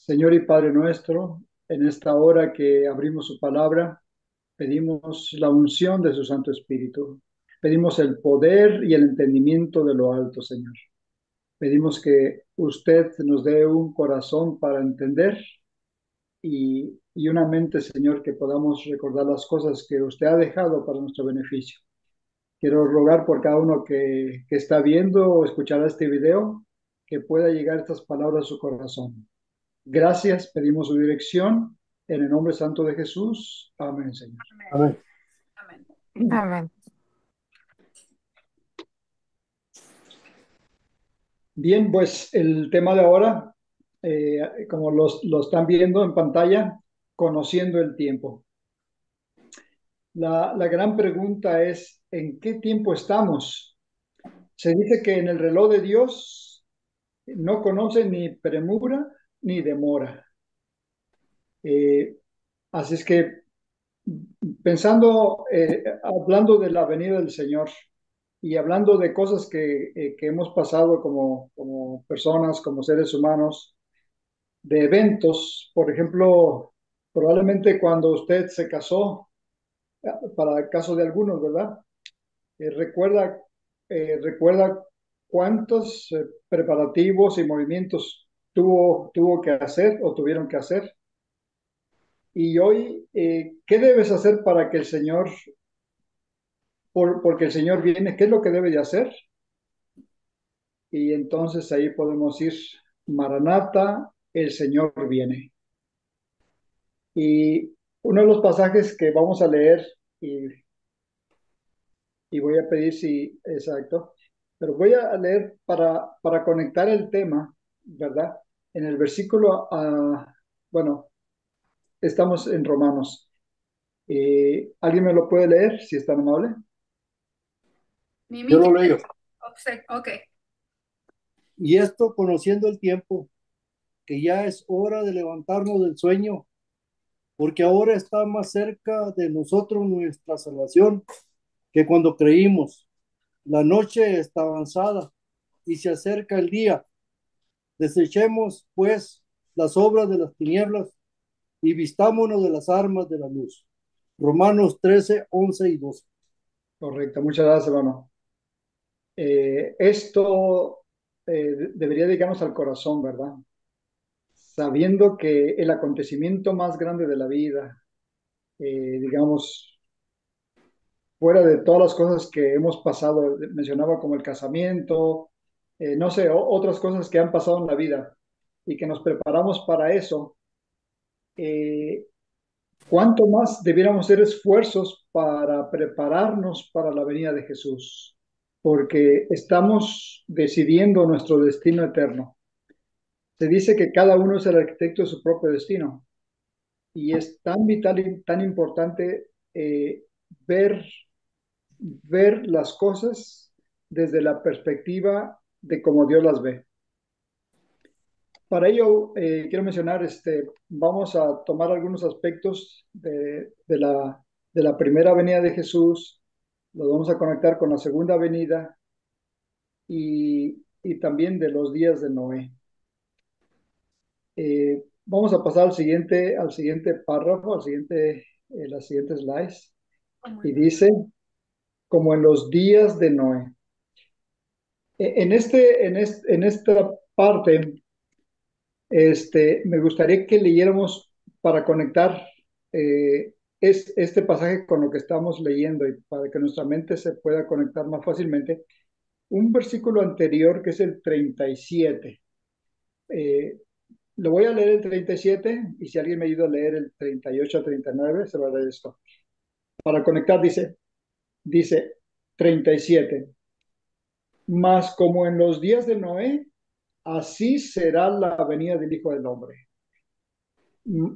Señor y Padre nuestro, en esta hora que abrimos su palabra, pedimos la unción de su Santo Espíritu. Pedimos el poder y el entendimiento de lo alto, Señor. Pedimos que usted nos dé un corazón para entender y una mente, Señor, que podamos recordar las cosas que usted ha dejado para nuestro beneficio. Quiero rogar por cada uno que está viendo o escuchará este video, que pueda llegar estas palabras a su corazón. Gracias, pedimos su dirección en el nombre santo de Jesús. Amén, Señor. Amén. Amén. Amén. Amén. Bien, pues el tema de ahora, como lo están viendo en pantalla, conociendo el tiempo. La gran pregunta es, ¿en qué tiempo estamos? Se dice que en el reloj de Dios no conoce ni premura ni demora. Eh, Así es que pensando, hablando de la venida del Señor y hablando de cosas que hemos pasado como personas, como seres humanos, de eventos, por ejemplo, probablemente cuando usted se casó, para el caso de algunos, ¿verdad? Recuerda, recuerda cuántos preparativos y movimientos tuvo que hacer o tuvieron que hacer. Y hoy, ¿qué debes hacer para que el Señor, porque el Señor viene, qué es lo que debe de hacer? Y entonces ahí podemos ir, Maranata, el Señor viene. Y uno de los pasajes que vamos a leer, y, y voy a pedir si, exacto, pero voy a leer para conectar el tema, ¿verdad? En el versículo, bueno, estamos en Romanos. ¿Alguien me lo puede leer, si es tan amable? Yo Mimi, lo leo. ok. Y esto conociendo el tiempo, que ya es hora de levantarnos del sueño, porque ahora está más cerca de nosotros nuestra salvación que cuando creímos. La noche está avanzada y se acerca el día. Desechemos, pues, las obras de las tinieblas y vistámonos de las armas de la luz. Romanos 13, 11 y 12. Correcto, muchas gracias, hermano. Esto debería dedicarnos al corazón, ¿verdad? Sabiendo que el acontecimiento más grande de la vida, digamos, fuera de todas las cosas que hemos pasado, mencionaba como el casamiento, no sé, otras cosas que han pasado en la vida y que nos preparamos para eso, eh, ¿cuánto más debiéramos hacer esfuerzos para prepararnos para la venida de Jesús? Porque estamos decidiendo nuestro destino eterno. Se dice que cada uno es el arquitecto de su propio destino y es tan vital y tan importante ver, ver las cosas desde la perspectiva de cómo Dios las ve. Para ello, quiero mencionar, vamos a tomar algunos aspectos de la primera venida de Jesús, los vamos a conectar con la segunda venida y también de los días de Noé. Vamos a pasar al siguiente párrafo, las siguientes slides, Como y en los- dice, como en los días de Noé. En esta parte, me gustaría que leyéramos para conectar este pasaje con lo que estamos leyendo y para que nuestra mente se pueda conectar más fácilmente. Un versículo anterior que es el 37. Eh, Lo voy a leer el 37 y si alguien me ayuda a leer el 38 a 39 se va a leer esto. Para conectar dice 37. Mas como en los días de Noé, así será la venida del Hijo del Hombre.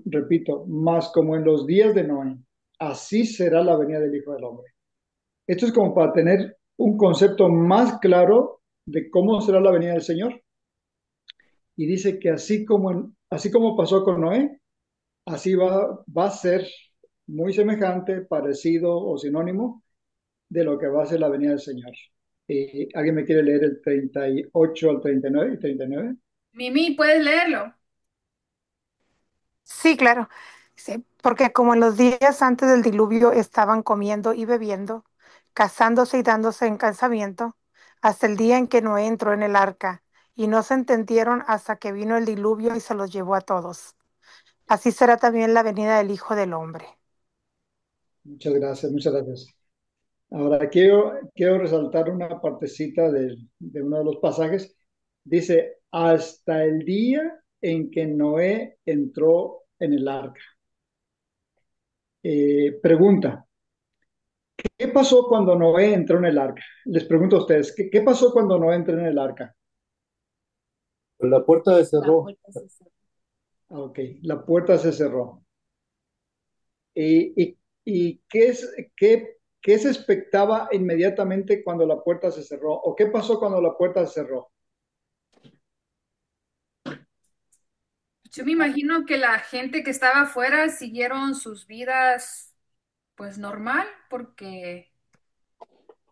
Repito, más como en los días de Noé, así será la venida del Hijo del Hombre. Esto es como para tener un concepto más claro de cómo será la venida del Señor. Y dice que así como pasó con Noé, así va a ser muy semejante, parecido o sinónimo de lo que va a ser la venida del Señor. ¿Alguien me quiere leer el 38 al 39 y 39? Mimi, ¿puedes leerlo? Sí, claro. Sí, porque como en los días antes del diluvio estaban comiendo y bebiendo, casándose y dándose en casamiento, hasta el día en que Noé entró en el arca, y no se entendieron hasta que vino el diluvio y se los llevó a todos. Así será también la venida del Hijo del Hombre. Muchas gracias, muchas gracias. Ahora quiero resaltar una partecita de uno de los pasajes. Dice, hasta el día en que Noé entró en el arca. Pregunta, ¿qué pasó cuando Noé entró en el arca? Les pregunto a ustedes, ¿qué pasó cuando Noé entró en el arca? Pues la puerta se cerró. Ah, ok, la puerta se cerró. ¿Y qué se expectaba inmediatamente cuando la puerta se cerró? ¿O qué pasó cuando la puerta se cerró? Yo me imagino que la gente que estaba afuera siguieron sus vidas pues normal, porque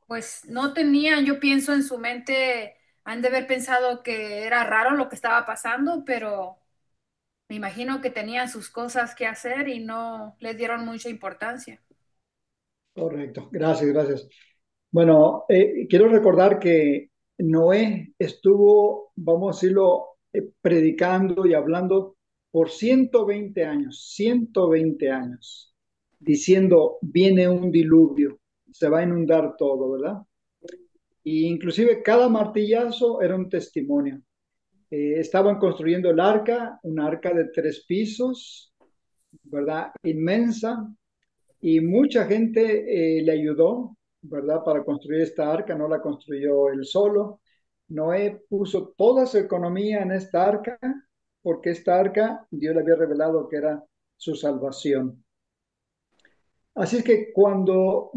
pues no tenían, yo pienso en su mente, han de haber pensado que era raro lo que estaba pasando, pero me imagino que tenían sus cosas que hacer y no les dieron mucha importancia. Correcto, gracias, gracias. Bueno, quiero recordar que Noé estuvo, vamos a decirlo, predicando y hablando por 120 años, diciendo, viene un diluvio, se va a inundar todo, ¿verdad? Y inclusive cada martillazo era un testimonio. Estaban construyendo el arca, una arca de 3 pisos, ¿verdad? Inmensa, y mucha gente le ayudó, ¿verdad? Para construir esta arca, no la construyó él solo. Noé puso toda su economía en esta arca, porque esta arca Dios le había revelado que era su salvación. Así es que cuando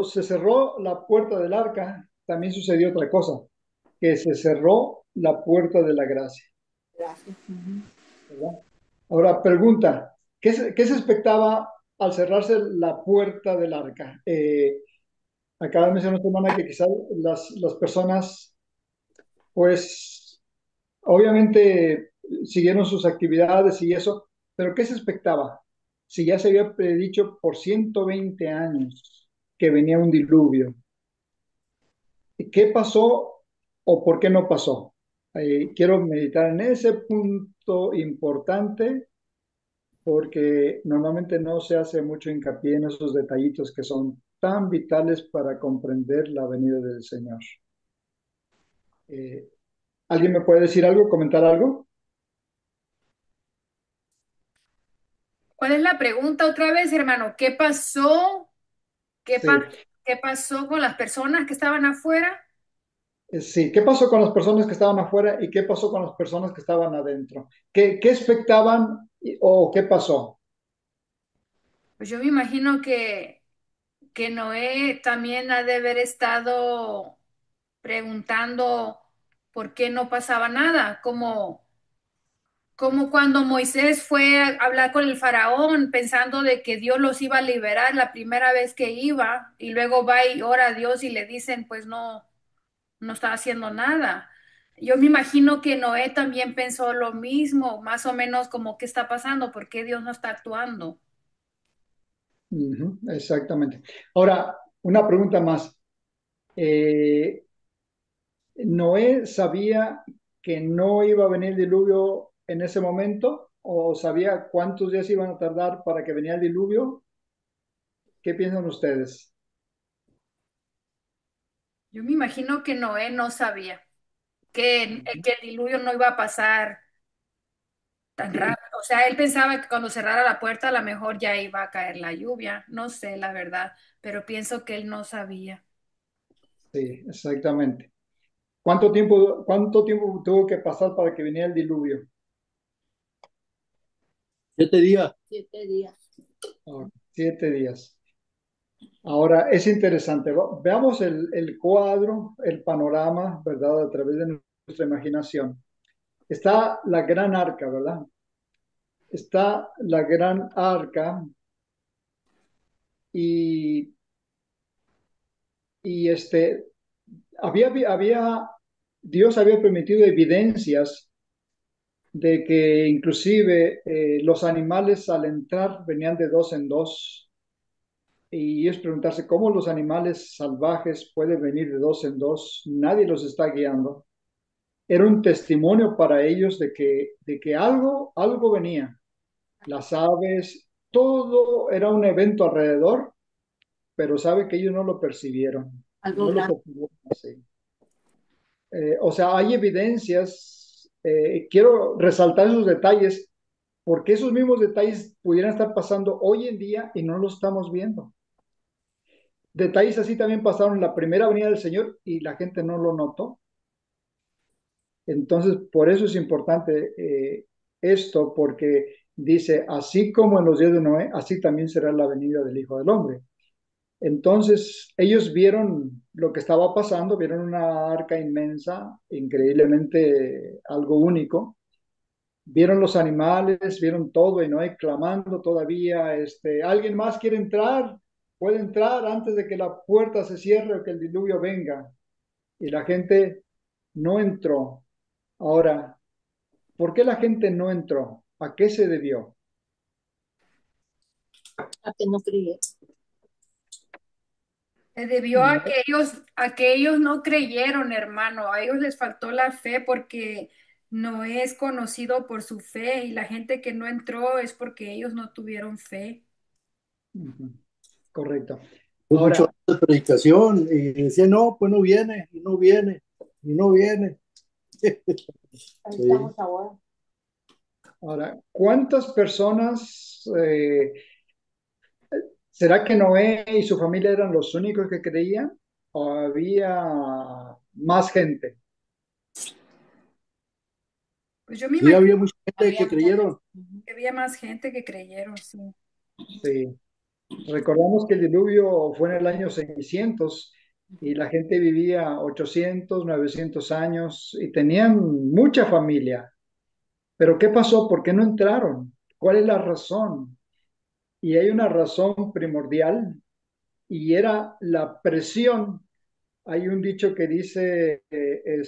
se cerró la puerta del arca, también sucedió otra cosa, que se cerró la puerta de la gracia, ¿verdad? Ahora, pregunta, ¿qué se expectaba al cerrarse la puerta del arca? Acaba de mencionar tu hermana que quizás las personas, pues, obviamente siguieron sus actividades y eso, pero ¿qué se expectaba? Si ya se había predicho por 120 años que venía un diluvio, ¿qué pasó o por qué no pasó? Quiero meditar en ese punto importante porque normalmente no se hace mucho hincapié en esos detallitos que son tan vitales para comprender la venida del Señor. Eh, ¿Alguien me puede decir algo, comentar algo? ¿Cuál es la pregunta otra vez, hermano? ¿Qué pasó? ¿Qué Sí, pa- ¿Qué pasó con las personas que estaban afuera? sí. ¿Qué pasó con las personas que estaban afuera y qué pasó con las personas que estaban adentro? ¿Qué expectaban o qué pasó? Pues yo me imagino que Noé también ha de haber estado preguntando por qué no pasaba nada, como cuando Moisés fue a hablar con el faraón pensando de que Dios los iba a liberar la primera vez que iba y luego va y ora a Dios y le dicen pues no está haciendo nada. Yo me imagino que Noé también pensó lo mismo, más o menos como qué está pasando, por qué Dios no está actuando. Ujú, exactamente. Ahora, una pregunta más. Eh, ¿Noé sabía que no iba a venir el diluvio en ese momento? ¿O sabía cuántos días iban a tardar para que venía el diluvio? ¿Qué piensan ustedes? Yo me imagino que Noé no sabía que el diluvio no iba a pasar tan rápido. O sea, él pensaba que cuando cerrara la puerta a lo mejor ya iba a caer la lluvia. No sé, la verdad, pero pienso que él no sabía. Sí, exactamente. ¿Cuánto tiempo tuvo que pasar para que viniera el diluvio? 7 días. Ah, 7 días. Ahora, es interesante. Veamos el cuadro, el panorama, ¿verdad? A través de nuestra imaginación. Está la gran arca, ¿verdad? Está la gran arca y, y Dios había permitido evidencias de que inclusive los animales al entrar venían de dos en dos y es preguntarse cómo los animales salvajes pueden venir de dos en dos, nadie los está guiando. Era un testimonio para ellos de que algo venía. Las aves, todo era un evento alrededor, pero sabe que ellos no lo percibieron, Algo no lo grande. percibieron así. O sea, hay evidencias, quiero resaltar esos detalles, porque esos mismos detalles pudieran estar pasando hoy en día y no los estamos viendo. Detalles así también pasaron en la primera venida del Señor y la gente no lo notó. Entonces, por eso es importante esto, porque dice, así como en los días de Noé, así también será la venida del Hijo del Hombre. Entonces, ellos vieron lo que estaba pasando, vieron una arca inmensa, increíblemente algo único, vieron los animales, vieron todo y Noé clamando todavía, ¿alguien más quiere entrar? Puede entrar antes de que la puerta se cierre o que el diluvio venga. Y la gente no entró. Ahora, ¿por qué la gente no entró? ¿A qué se debió? A que no creí. Se debió No, a que ellos no creyeron, hermano. A ellos les faltó la fe porque no es conocido por su fe y la gente que no entró es porque ellos no tuvieron fe. ujú, correcto. Fue mucho Ahora, de predicación y decía, no, pues no viene, y no viene, y no viene. Ahí Sí. estamos ahora. ahora, ¿cuántas personas, será que Noé y su familia eran los únicos que creían? ¿O había más gente? Pues yo me Sí, imagino había mucha gente Había que mucha gente. creyeron. Ujú. que había más gente que creyeron, sí. Sí. Recordamos que el diluvio fue en el año 600 y la gente vivía 800, 900 años y tenían mucha familia. Pero ¿qué pasó? ¿Por qué no entraron? ¿Cuál es la razón? Y hay una razón primordial y era la presión. Hay un dicho que dice, eh,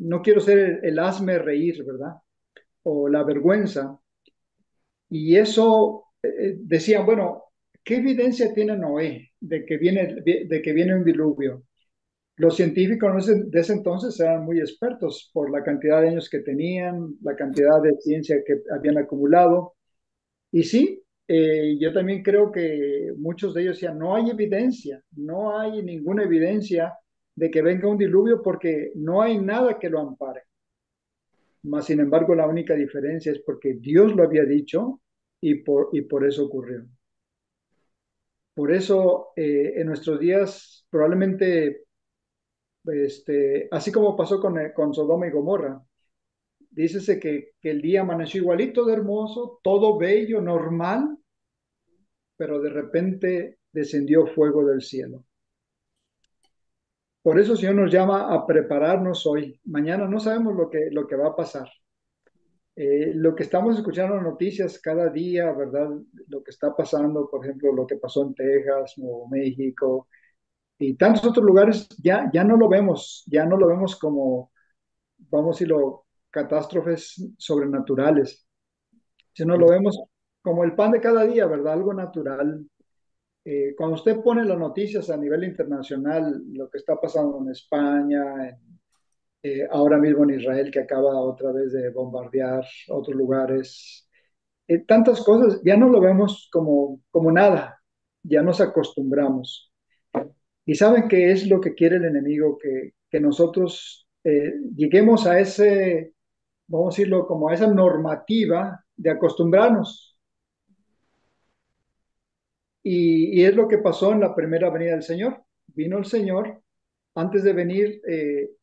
no quiero ser el hazme reír, ¿verdad? O la vergüenza. Y eso decían, bueno, ¿qué evidencia tiene Noé de que viene un diluvio? Los científicos de ese entonces eran muy expertos por la cantidad de años que tenían, la cantidad de ciencia que habían acumulado. Y sí, yo también creo que muchos de ellos decían, no hay evidencia, no hay ninguna evidencia de que venga un diluvio porque no hay nada que lo ampare. Mas, sin embargo, la única diferencia es porque Dios lo había dicho y por eso ocurrió. Por eso, en nuestros días, probablemente, así como pasó con Sodoma y Gomorra, dícese que el día amaneció igualito de hermoso, todo bello, normal, pero de repente descendió fuego del cielo. Por eso el Señor nos llama a prepararnos hoy. Mañana no sabemos lo que va a pasar. Lo que estamos escuchando en noticias cada día, ¿verdad? Lo que está pasando, por ejemplo, lo que pasó en Texas, Nuevo México y tantos otros lugares, ya no lo vemos, ya no lo vemos como, vamos a decirlo, catástrofes sobrenaturales, sino lo vemos como el pan de cada día, ¿verdad? Algo natural. Cuando usted pone las noticias a nivel internacional, lo que está pasando en España, ahora mismo en Israel, que acaba otra vez de bombardear otros lugares, tantas cosas, ya no lo vemos como nada, ya nos acostumbramos. Y saben qué es lo que quiere el enemigo, que nosotros lleguemos a ese, vamos a decirlo, como a esa normativa de acostumbrarnos. Y es lo que pasó en la primera venida del Señor. Vino el Señor, antes de venir,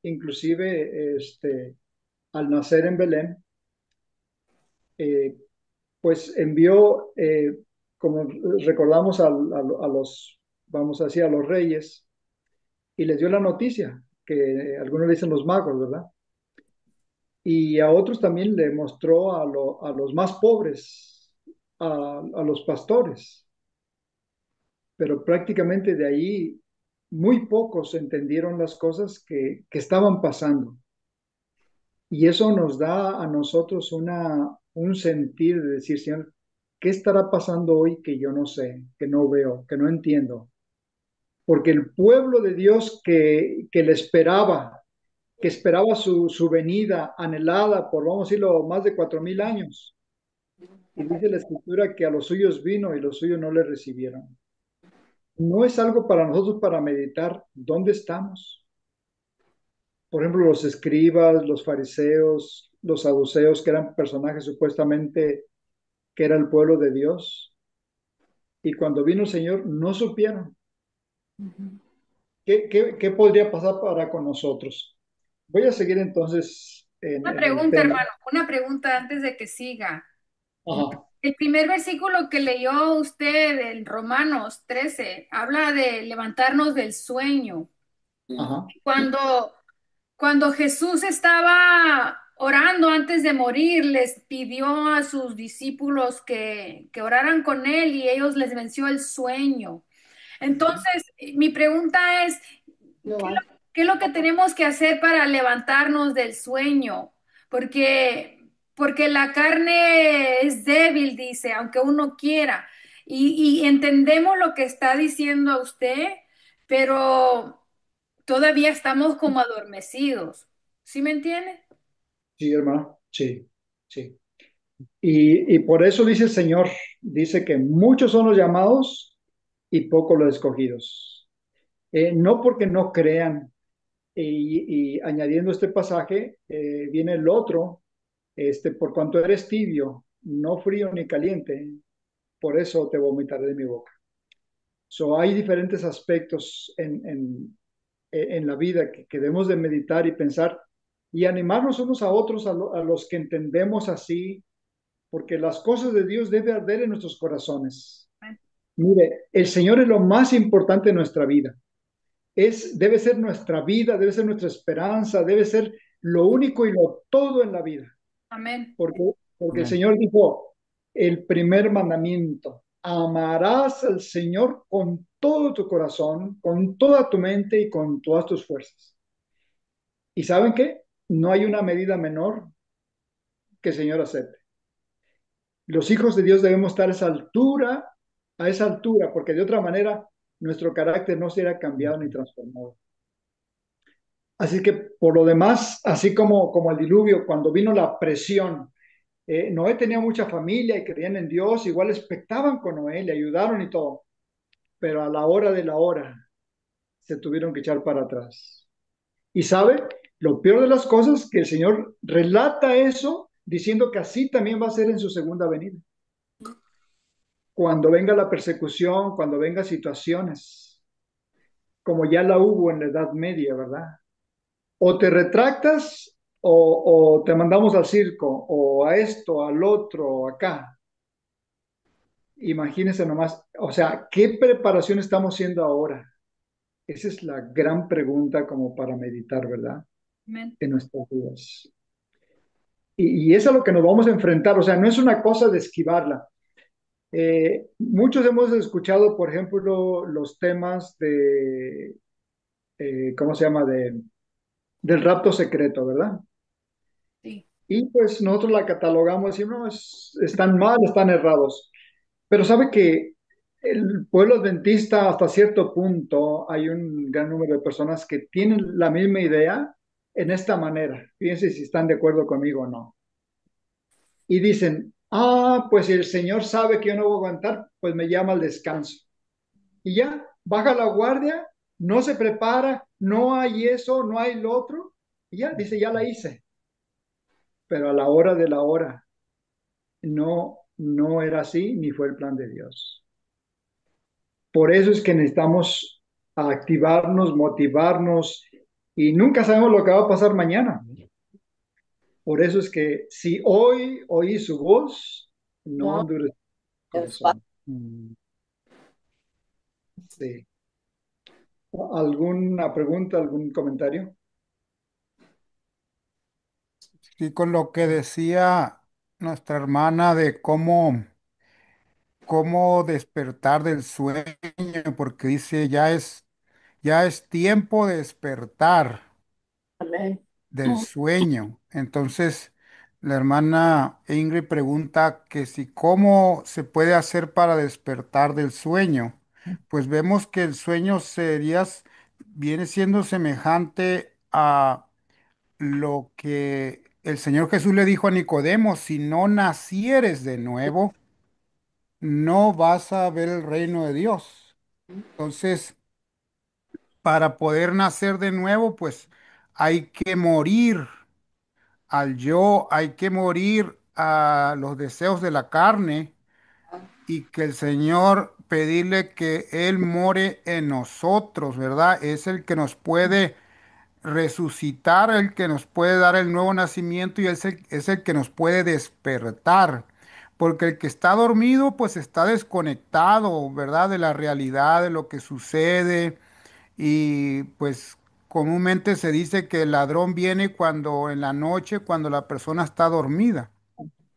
inclusive al nacer en Belén, eh, pues envió, como recordamos, a los, vamos a decir, a los reyes, y les dio la noticia, que algunos le dicen los magos, ¿verdad? Y a otros también le mostró a los más pobres, a los pastores, pero prácticamente de ahí muy pocos entendieron las cosas que estaban pasando. Y eso nos da a nosotros un sentir de decir, Señor, ¿qué estará pasando hoy que yo no sé, que no veo, que no entiendo? Porque el pueblo de Dios que le esperaba, que esperaba su venida anhelada por, vamos a decirlo, más de 4.000 años. Y dice la escritura que a los suyos vino y los suyos no le recibieron. No es algo para nosotros para meditar dónde estamos. Por ejemplo, los escribas, los fariseos, los saduceos, que eran personajes supuestamente que era el pueblo de Dios. Y cuando vino el Señor, no supieron qué podría pasar para con nosotros. Voy a seguir entonces Una en el pregunta, tema. hermano, una pregunta antes de que siga. Ajá, El primer versículo que leyó usted en Romanos 13 habla de levantarnos del sueño. ajá. Cuando, cuando Jesús estaba orando antes de morir, les pidió a sus discípulos que oraran con él y ellos les venció el sueño. Entonces, mi pregunta es, ¿qué es lo que tenemos que hacer para levantarnos del sueño? Porque, porque la carne es débil, dice, aunque uno quiera. Y entendemos lo que está diciendo usted, pero todavía estamos como adormecidos. ¿Sí me entiende? Sí, hermano, sí, sí. Y por eso dice el Señor, dice que muchos son los llamados y pocos los escogidos. No porque no crean, y añadiendo este pasaje, viene el otro, por cuanto eres tibio, no frío ni caliente, por eso te vomitaré de mi boca. So, hay diferentes aspectos en la vida que debemos de meditar y pensar y animarnos unos a otros, a los que entendemos así, porque las cosas de Dios deben arder en nuestros corazones. Mire, el Señor es lo más importante en nuestra vida. Debe ser nuestra vida, debe ser nuestra esperanza, debe ser lo único y lo todo en la vida. Amén. Porque el Amén. Señor dijo, el primer mandamiento, amarás al Señor con todo tu corazón, con toda tu mente y con todas tus fuerzas. ¿Y saben qué? No hay una medida menor que el Señor acepte. Los hijos de Dios debemos estar a esa altura, porque de otra manera nuestro carácter no será cambiado ni transformado. Así que por lo demás, así como el diluvio, cuando vino la presión, Noé tenía mucha familia y creían en Dios, igual expectaban con Noé, le ayudaron y todo, pero a la hora de la hora se tuvieron que echar para atrás. Y sabe, lo peor de las cosas, que el Señor relata eso diciendo que así también va a ser en su segunda venida. Cuando venga la persecución, cuando venga situaciones, como ya la hubo en la Edad Media, ¿verdad? O te retractas o te mandamos al circo, o a esto, al otro, o acá. Imagínense nomás, o sea, ¿qué preparación estamos haciendo ahora? Esa es la gran pregunta como para meditar, ¿verdad? Amén. En nuestras vidas. Y es a lo que nos vamos a enfrentar, o sea, no es una cosa de esquivarla. Muchos hemos escuchado, por ejemplo, los temas ¿cómo se llama? Del rapto secreto, ¿verdad? Sí. Y pues nosotros la catalogamos y no, están mal, están errados. Pero sabe que el pueblo adventista hasta cierto punto hay un gran número de personas que tienen la misma idea en esta manera. Fíjense si están de acuerdo conmigo o no. Y dicen, pues si el Señor sabe que yo no voy a aguantar, pues me llama al descanso. Y ya, baja la guardia, no se prepara, no hay eso, no hay lo otro. Y ya, dice, ya la hice. Pero a la hora de la hora, no era así, ni fue el plan de Dios. Por eso es que necesitamos activarnos, motivarnos y nunca sabemos lo que va a pasar mañana. Por eso es que si hoy oí su voz, no endurezca el corazón. Mm, Sí. ¿Alguna pregunta, algún comentario? Sí, con lo que decía nuestra hermana de cómo despertar del sueño, porque dice, ya es tiempo de despertar. Amén. del sueño. Entonces, la hermana Ingrid pregunta que si cómo se puede hacer para despertar del sueño. Pues vemos que el sueño viene siendo semejante a lo que el Señor Jesús le dijo a Nicodemo: si no nacieres de nuevo, no vas a ver el reino de Dios. Entonces, para poder nacer de nuevo, pues hay que morir al yo, hay que morir a los deseos de la carne y que el Señor pedirle que Él more en nosotros, ¿verdad? Es el que nos puede resucitar, el que nos puede dar el nuevo nacimiento y es el que nos puede despertar. Porque el que está dormido, pues está desconectado, ¿verdad? De la realidad, de lo que sucede. Y pues comúnmente se dice que el ladrón viene cuando en la noche, cuando la persona está dormida.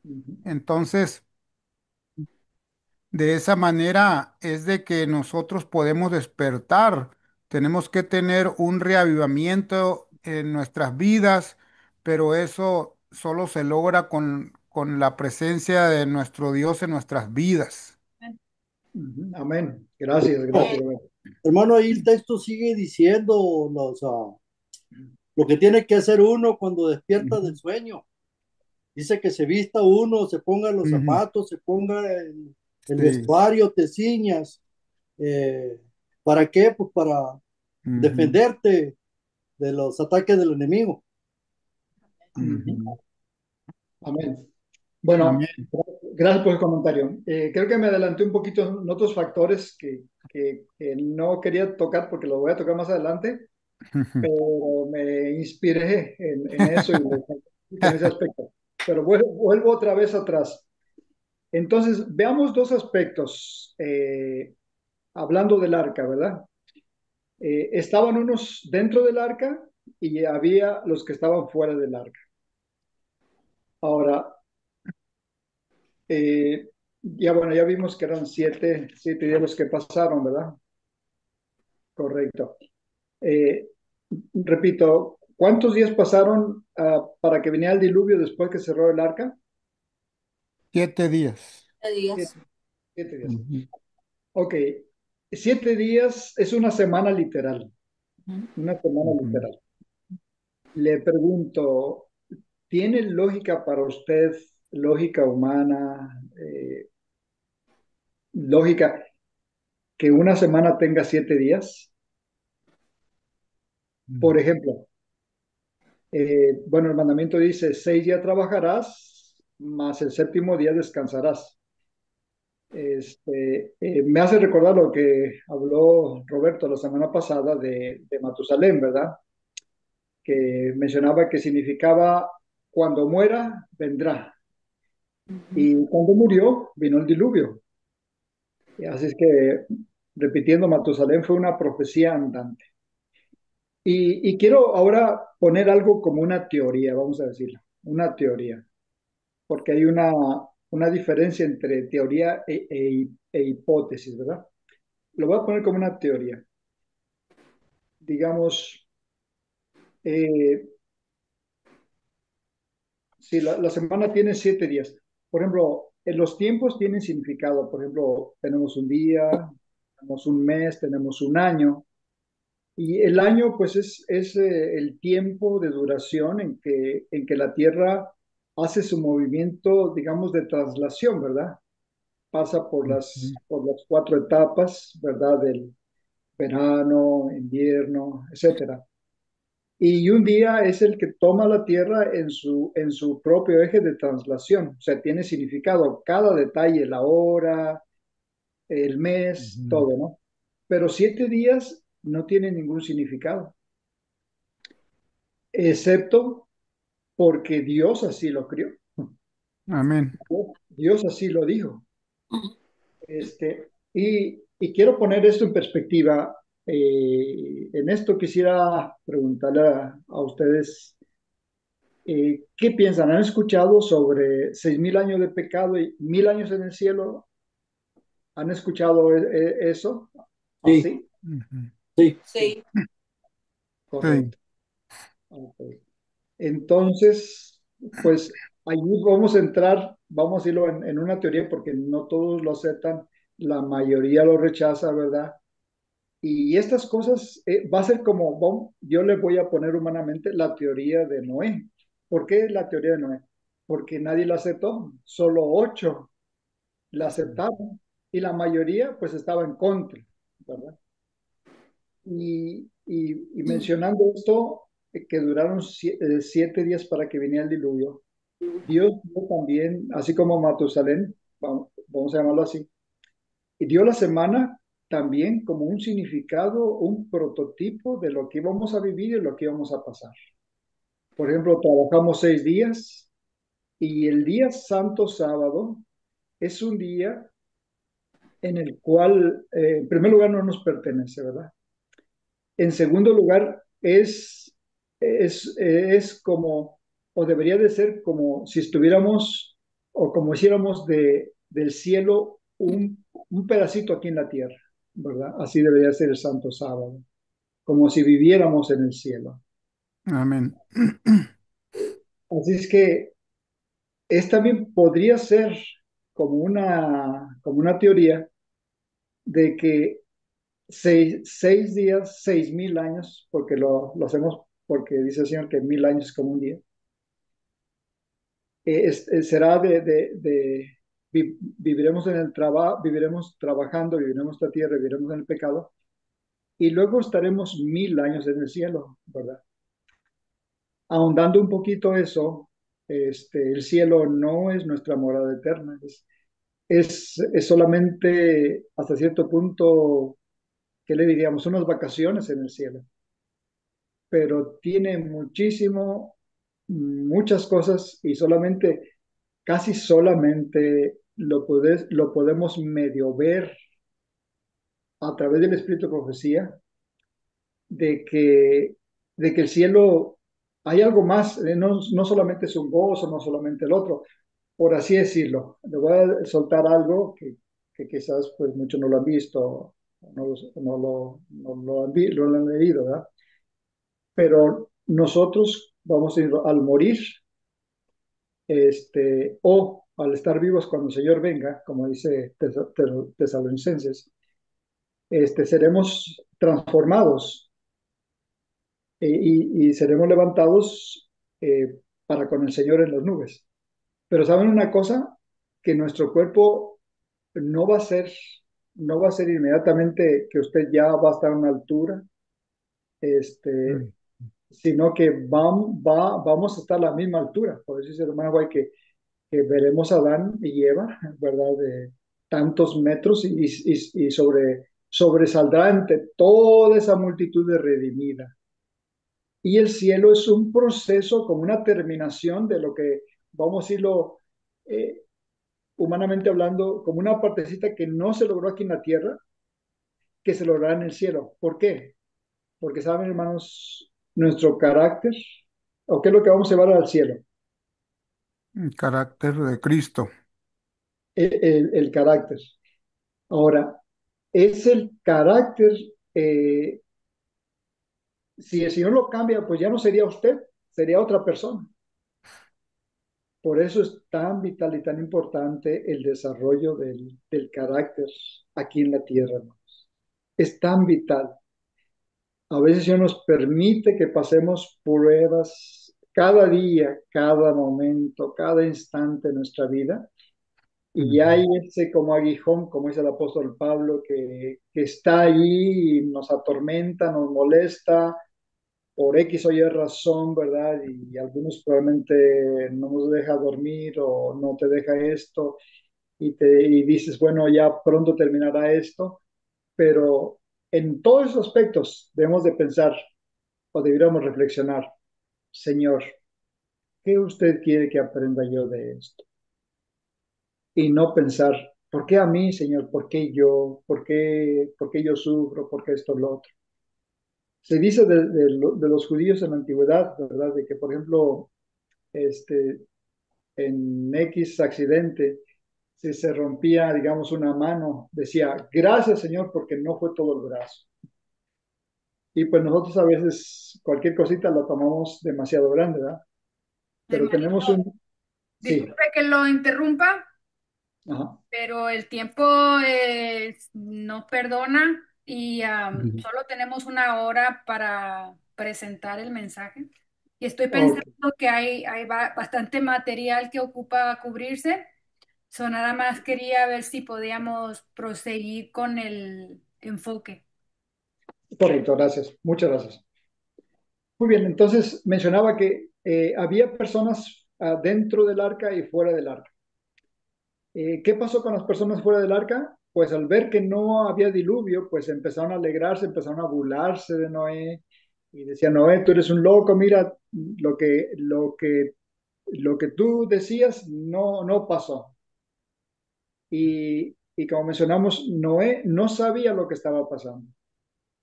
Ujú, Entonces, de esa manera es de que nosotros podemos despertar. Tenemos que tener un reavivamiento en nuestras vidas, pero eso solo se logra con la presencia de nuestro Dios en nuestras vidas. ujú. Amén. Gracias, gracias, Roberto. Hermano, ahí el texto sigue diciendo lo que tiene que hacer uno cuando despierta del Ujú, sueño. Dice que se vista uno, se ponga los ujú, zapatos, se ponga el sí, vestuario, te ciñas. Eh, ¿Para qué? Pues para ujú, defenderte de los ataques del enemigo. Ujú. ujú. Amén. Bueno, Amén. gracias por el comentario. Creo que me adelanté un poquito en otros factores que no quería tocar porque los voy a tocar más adelante, pero me inspiré en eso y en ese aspecto. Pero vuelvo otra vez atrás. Entonces, veamos dos aspectos, hablando del arca, ¿verdad? Estaban unos dentro del arca y había los que estaban fuera del arca. Ahora, ya bueno, ya vimos que eran siete días los que pasaron, ¿verdad? Correcto. Eh, repito, ¿cuántos días pasaron para que viniera el diluvio después que cerró el arca? 7 días. Siete, 7 días. Ujú, Ok, 7 días es una semana literal, una semana ujú. literal. Le pregunto, ¿tiene lógica para usted, lógica humana, lógica, que una semana tenga 7 días? Por ejemplo, bueno, el mandamiento dice, 6 días trabajarás, más el séptimo día descansarás. Me hace recordar lo que habló Roberto la semana pasada de Matusalén, ¿verdad? Que mencionaba que significaba cuando muera, vendrá. Y cuando murió, vino el diluvio. Y así es que, repitiendo, Matusalén fue una profecía andante. Y quiero ahora poner algo como una teoría, vamos a decirlo, una teoría, porque hay una diferencia entre teoría e hipótesis, ¿verdad? Lo voy a poner como una teoría. Digamos, eh, si la semana tiene 7 días, por ejemplo, en los tiempos tienen significado. Por ejemplo, tenemos un día, tenemos un mes, tenemos un año. Y el año, pues, es el tiempo de duración en que la Tierra hace su movimiento, digamos, de traslación, ¿verdad? Pasa por Ujú, las 4 etapas, ¿verdad? Del verano, invierno, etcétera. Y un día es el que toma la Tierra en su propio eje de traslación. O sea, tiene significado cada detalle, la hora, el mes, ujú. todo, ¿no? Pero 7 días no tienen ningún significado, excepto porque Dios así lo crió. Amén. Dios así lo dijo. Y quiero poner esto en perspectiva. En esto quisiera preguntarle a ustedes, ¿qué piensan? ¿Han escuchado sobre 6.000 años de pecado y 1.000 años en el cielo? ¿Han escuchado eso? Sí, ¿Así? Ujú. sí. Sí, Sí. Sí. correcto. Ok. Entonces, pues ahí vamos a entrar, vamos a irlo en una teoría porque no todos lo aceptan, la mayoría lo rechaza, ¿verdad? Y estas cosas va a ser como, yo le voy a poner humanamente la teoría de Noé. ¿Por qué la teoría de Noé? Porque nadie la aceptó, solo 8 la aceptaron y la mayoría pues estaba en contra, ¿verdad? Y mencionando esto, que duraron 7 días para que viniera el diluvio, Dios dio también, así como Matusalén, vamos a llamarlo así, y dio la semana también como un significado, un prototipo de lo que íbamos a vivir y lo que íbamos a pasar. Por ejemplo, trabajamos 6 días y el día santo sábado es un día en el cual, en primer lugar, no nos pertenece, ¿verdad? En segundo lugar, es como, o debería de ser como si estuviéramos, o como hiciéramos del cielo un pedacito aquí en la tierra, ¿verdad? Así debería ser el Santo Sábado, como si viviéramos en el cielo. Amén. Así es que también podría ser como una teoría de que 6 días, 6.000 años, porque lo hacemos porque dice el Señor que 1.000 años es como un día, será viviremos en el trabajo, viviremos trabajando, viviremos esta tierra, viviremos en el pecado, y luego estaremos 1.000 años en el cielo, ¿verdad? Ahondando un poquito eso, el cielo no es nuestra morada eterna, es solamente hasta cierto punto, ¿qué le diríamos? Unas vacaciones en el cielo, pero tiene muchas cosas y casi solamente lo podemos medio ver a través del Espíritu de Profecía, de que, de que el cielo hay algo más, no solamente es un gozo, no solamente el otro, por así decirlo. Le voy a soltar algo que quizás pues muchos no lo han visto, no lo han leído, ¿verdad? Pero nosotros vamos a ir al morir, o al estar vivos cuando el Señor venga, como dice Tesalonicenses, seremos transformados, y seremos levantados, para con el Señor en las nubes. Pero ¿saben una cosa? Que nuestro cuerpo no va a ser, no va a ser inmediatamente que usted ya va a estar a una altura, este, Mm. sino que vamos a estar a la misma altura. Por eso dice el hermano Guay que veremos a Adán y Eva, ¿verdad? De tantos metros y sobresaldrá entre toda esa multitud de redimida. Y el cielo es un proceso como una terminación de lo que, vamos a decirlo, eh, humanamente hablando, como una partecita que no se logró aquí en la tierra, que se logrará en el cielo. ¿Por qué? Porque saben, hermanos, nuestro carácter, o qué es lo que vamos a llevar al cielo, El carácter de Cristo. el carácter. Ahora, es el carácter, eh, si el Señor lo cambia, pues ya no sería usted, sería otra persona. Por eso es tan vital y tan importante el desarrollo del carácter aquí en la tierra, hermanos. Es tan vital. A veces Dios nos permite que pasemos pruebas cada día, cada momento, cada instante de nuestra vida. Y ya hay Ujú. ese como aguijón, como dice el apóstol Pablo, que está allí y nos atormenta, nos molesta por X o Y razón, ¿verdad? Y algunos probablemente no nos deja dormir o no te deja esto y dices, bueno, ya pronto terminará esto, pero en todos esos aspectos debemos de pensar o deberíamos reflexionar, Señor, ¿qué usted quiere que aprenda yo de esto? Y no pensar, ¿por qué a mí, Señor? ¿Por qué yo? Por qué yo sufro? ¿Por qué esto, lo otro? Se dice de los judíos en la antigüedad, ¿verdad? De que, por ejemplo, este, en X accidente, si se rompía, digamos, una mano, decía, gracias, Señor, porque no fue todo el brazo. Y pues nosotros a veces cualquier cosita la tomamos demasiado grande, ¿verdad? Pero tenemos Hermanito, un... Sí, disculpe que lo interrumpa, ajá. pero el tiempo no perdona y solo tenemos una hora para presentar el mensaje. Y estoy pensando Ok, que hay bastante material que ocupa cubrirse. So, nada más quería ver si podíamos proseguir con el enfoque. correcto, gracias. Muchas gracias. Muy bien, entonces mencionaba que había personas dentro del arca y fuera del arca. ¿Qué pasó con las personas fuera del arca? Pues al ver que no había diluvio, pues empezaron a alegrarse, empezaron a burlarse de Noé y decían, Noé, tú eres un loco, mira, lo que tú decías no pasó. Y como mencionamos, Noé no sabía lo que estaba pasando.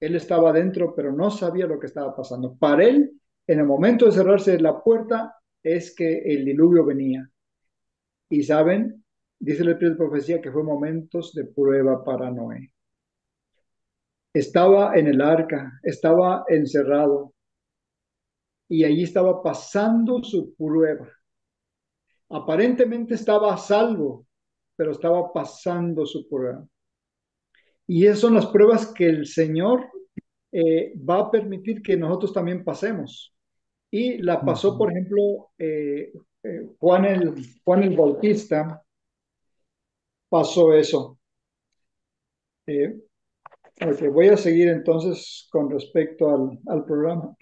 Él estaba dentro, pero no sabía lo que estaba pasando. Para él, en el momento de cerrarse la puerta, es que el diluvio venía. Y saben, dice el Espíritu de Profecía que fue momentos de prueba para Noé. Estaba en el arca, estaba encerrado y allí estaba pasando su prueba. Aparentemente estaba a salvo, pero estaba pasando su prueba. Y esas son las pruebas que el Señor va a permitir que nosotros también pasemos. Y la pasó, Ujú. por ejemplo, Juan el Bautista, pasó eso. Eh, ok, voy a seguir entonces con respecto al programa.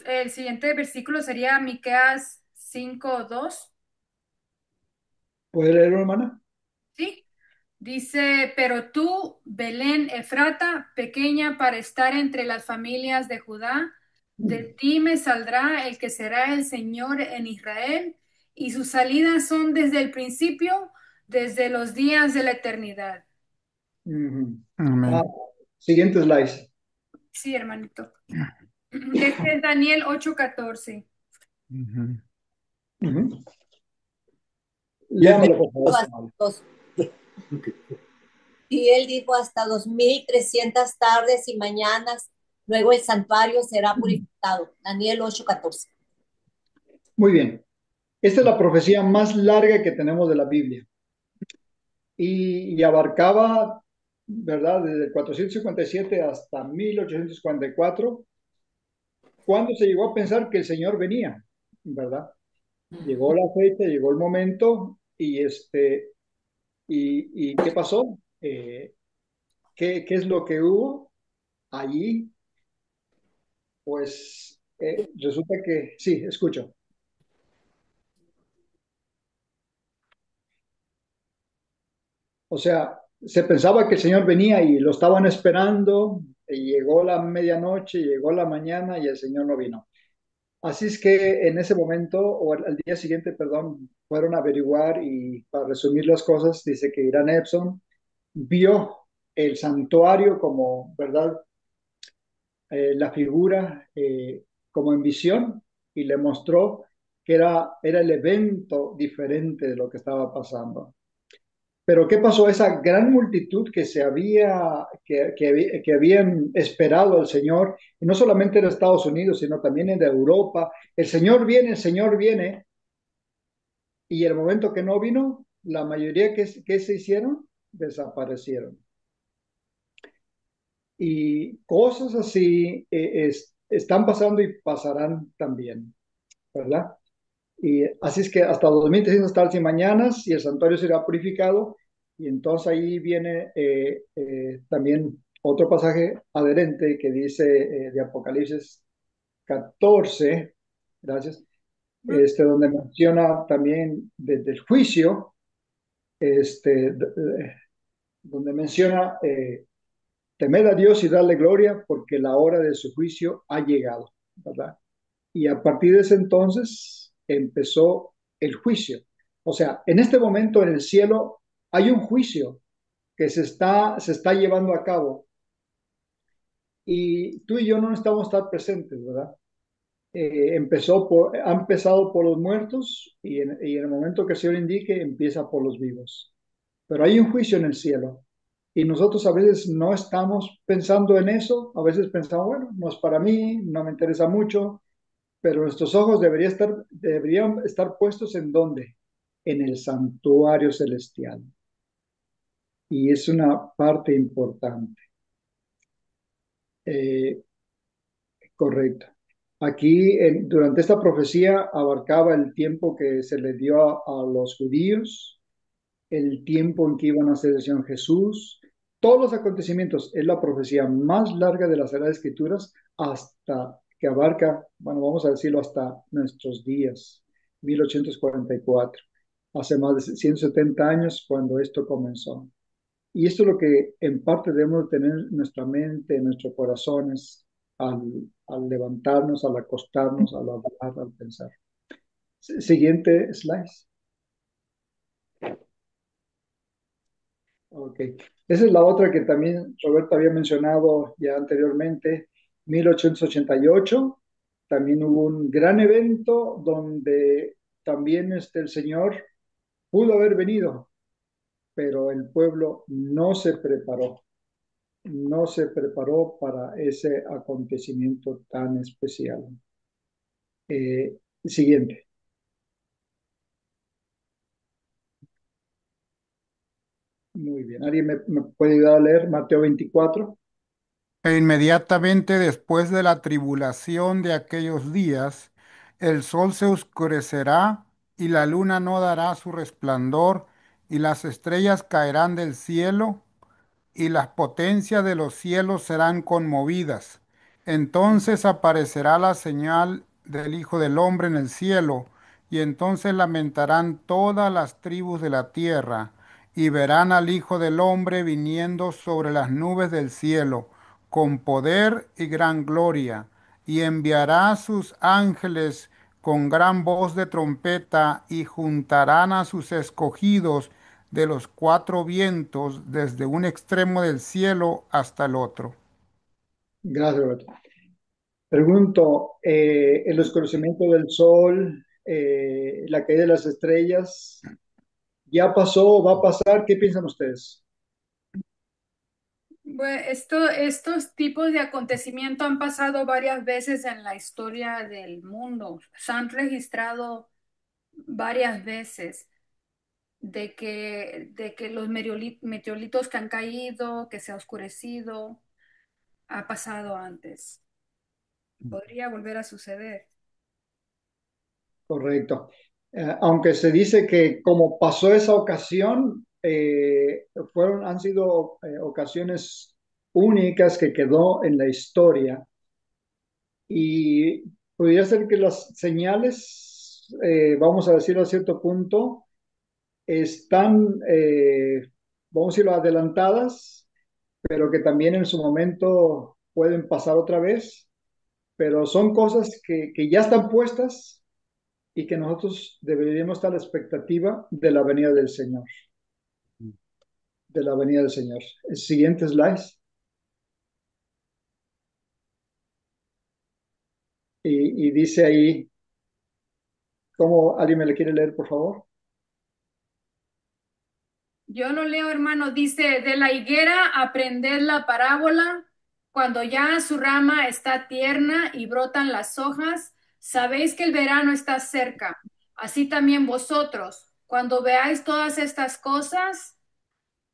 El siguiente versículo sería Miqueas 5:2. ¿Puede leer, hermana? ¿Sí? Dice, pero tú, Belén Efrata, pequeña para estar entre las familias de Judá, de ti me saldrá el que será el Señor en Israel, y sus salidas son desde el principio, desde los días de la eternidad. Ujú. Ah, Amén. siguiente slide. Sí, hermanito. Este es Daniel 8:14. Ujú. Ujú. Y él Léamelo, por favor. Hasta dos- y él dijo hasta 2300 tardes y mañanas, luego el santuario será purificado. Daniel 8:14. Muy bien. Esta es la profecía más larga que tenemos de la Biblia y abarcaba, ¿verdad? Desde el 457 hasta 1844, cuando se llegó a pensar que el Señor venía, ¿verdad? Llegó la fecha, llegó el momento y ¿qué pasó? ¿Qué es lo que hubo allí? Pues resulta que, sí, escucho. O sea, se pensaba que el Señor venía y lo estaban esperando, y llegó la medianoche, llegó la mañana y el Señor no vino. Así es que en ese momento, o al día siguiente, perdón, fueron a averiguar y para resumir las cosas, dice que Irán Epson vio el santuario como, ¿verdad? La figura como en visión y le mostró que era el evento diferente de lo que estaba pasando. Pero ¿qué pasó? Esa gran multitud que habían esperado al Señor, y no solamente en Estados Unidos, sino también en Europa, el Señor viene, y el momento que no vino, la mayoría que se hicieron, desaparecieron. Y cosas así están pasando y pasarán también, ¿verdad? Y así es que hasta 2300 tardes y mañanas y el santuario será purificado. Y entonces ahí viene también otro pasaje adherente que dice de Apocalipsis 14, gracias, donde menciona también desde el juicio, donde menciona temed a Dios y darle gloria porque la hora de su juicio ha llegado, ¿verdad? Y a partir de ese entonces empezó el juicio. O sea, en este momento en el cielo hay un juicio que se está llevando a cabo y tú y yo no necesitamos estar presentes, ¿verdad? Ha empezado por los muertos y en el momento que el Señor indique, empieza por los vivos. pero hay un juicio en el cielo. Y nosotros a veces no estamos pensando en eso, a veces pensamos, bueno, no es para mí, no me interesa mucho, pero nuestros ojos deberían estar puestos ¿en dónde? En el santuario celestial. Y es una parte importante. Eh, Correcto. Aquí, durante esta profecía, abarcaba el tiempo que se le dio a los judíos, el tiempo en que iban a ser el Señor Jesús, todos los acontecimientos. Es la profecía más larga de las Sagradas Escrituras hasta que abarca, bueno, vamos a decirlo, hasta nuestros días, 1844, hace más de 170 años cuando esto comenzó. Y esto es lo que en parte debemos tener en nuestra mente, en nuestros corazones, al, al levantarnos, al acostarnos, al hablar, al pensar. Siguiente slide. Ok. Esa es la otra que también Roberto había mencionado ya anteriormente, 1888. También hubo un gran evento donde también el Señor pudo haber venido, pero el pueblo no se preparó para ese acontecimiento tan especial. Siguiente. Muy bien. ¿Alguien me puede ayudar a leer Mateo 24? E inmediatamente después de la tribulación de aquellos días, el sol se oscurecerá y la luna no dará su resplandor y las estrellas caerán del cielo y las potencias de los cielos serán conmovidas. Entonces aparecerá la señal del Hijo del Hombre en el cielo, y entonces lamentarán todas las tribus de la tierra, y verán al Hijo del Hombre viniendo sobre las nubes del cielo, con poder y gran gloria, y enviará a sus ángeles con gran voz de trompeta, y juntarán a sus escogidos de los cuatro vientos desde un extremo del cielo hasta el otro. Gracias, Roberto. Pregunto, el oscurecimiento del sol, la caída de las estrellas, ¿ya pasó? ¿Va a pasar? ¿Qué piensan ustedes? Bueno, estos tipos de acontecimientos han pasado varias veces en la historia del mundo. Se han registrado varias veces de que los meteoritos que han caído, que se ha oscurecido, ha pasado antes. Podría volver a suceder. Correcto. Aunque se dice que como pasó esa ocasión, han sido ocasiones únicas que quedó en la historia y podría ser que las señales, vamos a decirlo a cierto punto, están, vamos a decirlo, adelantadas, pero que también en su momento pueden pasar otra vez, pero son cosas que ya están puestas y que nosotros deberíamos estar a la expectativa de la venida del Señor, de la venida del Señor. El siguiente slide. Y dice ahí, ¿cómo alguien me le quiere leer, por favor? Yo lo leo, hermano, dice, de la higuera aprended la parábola, cuando ya su rama está tierna y brotan las hojas, sabéis que el verano está cerca. Así también vosotros, cuando veáis todas estas cosas,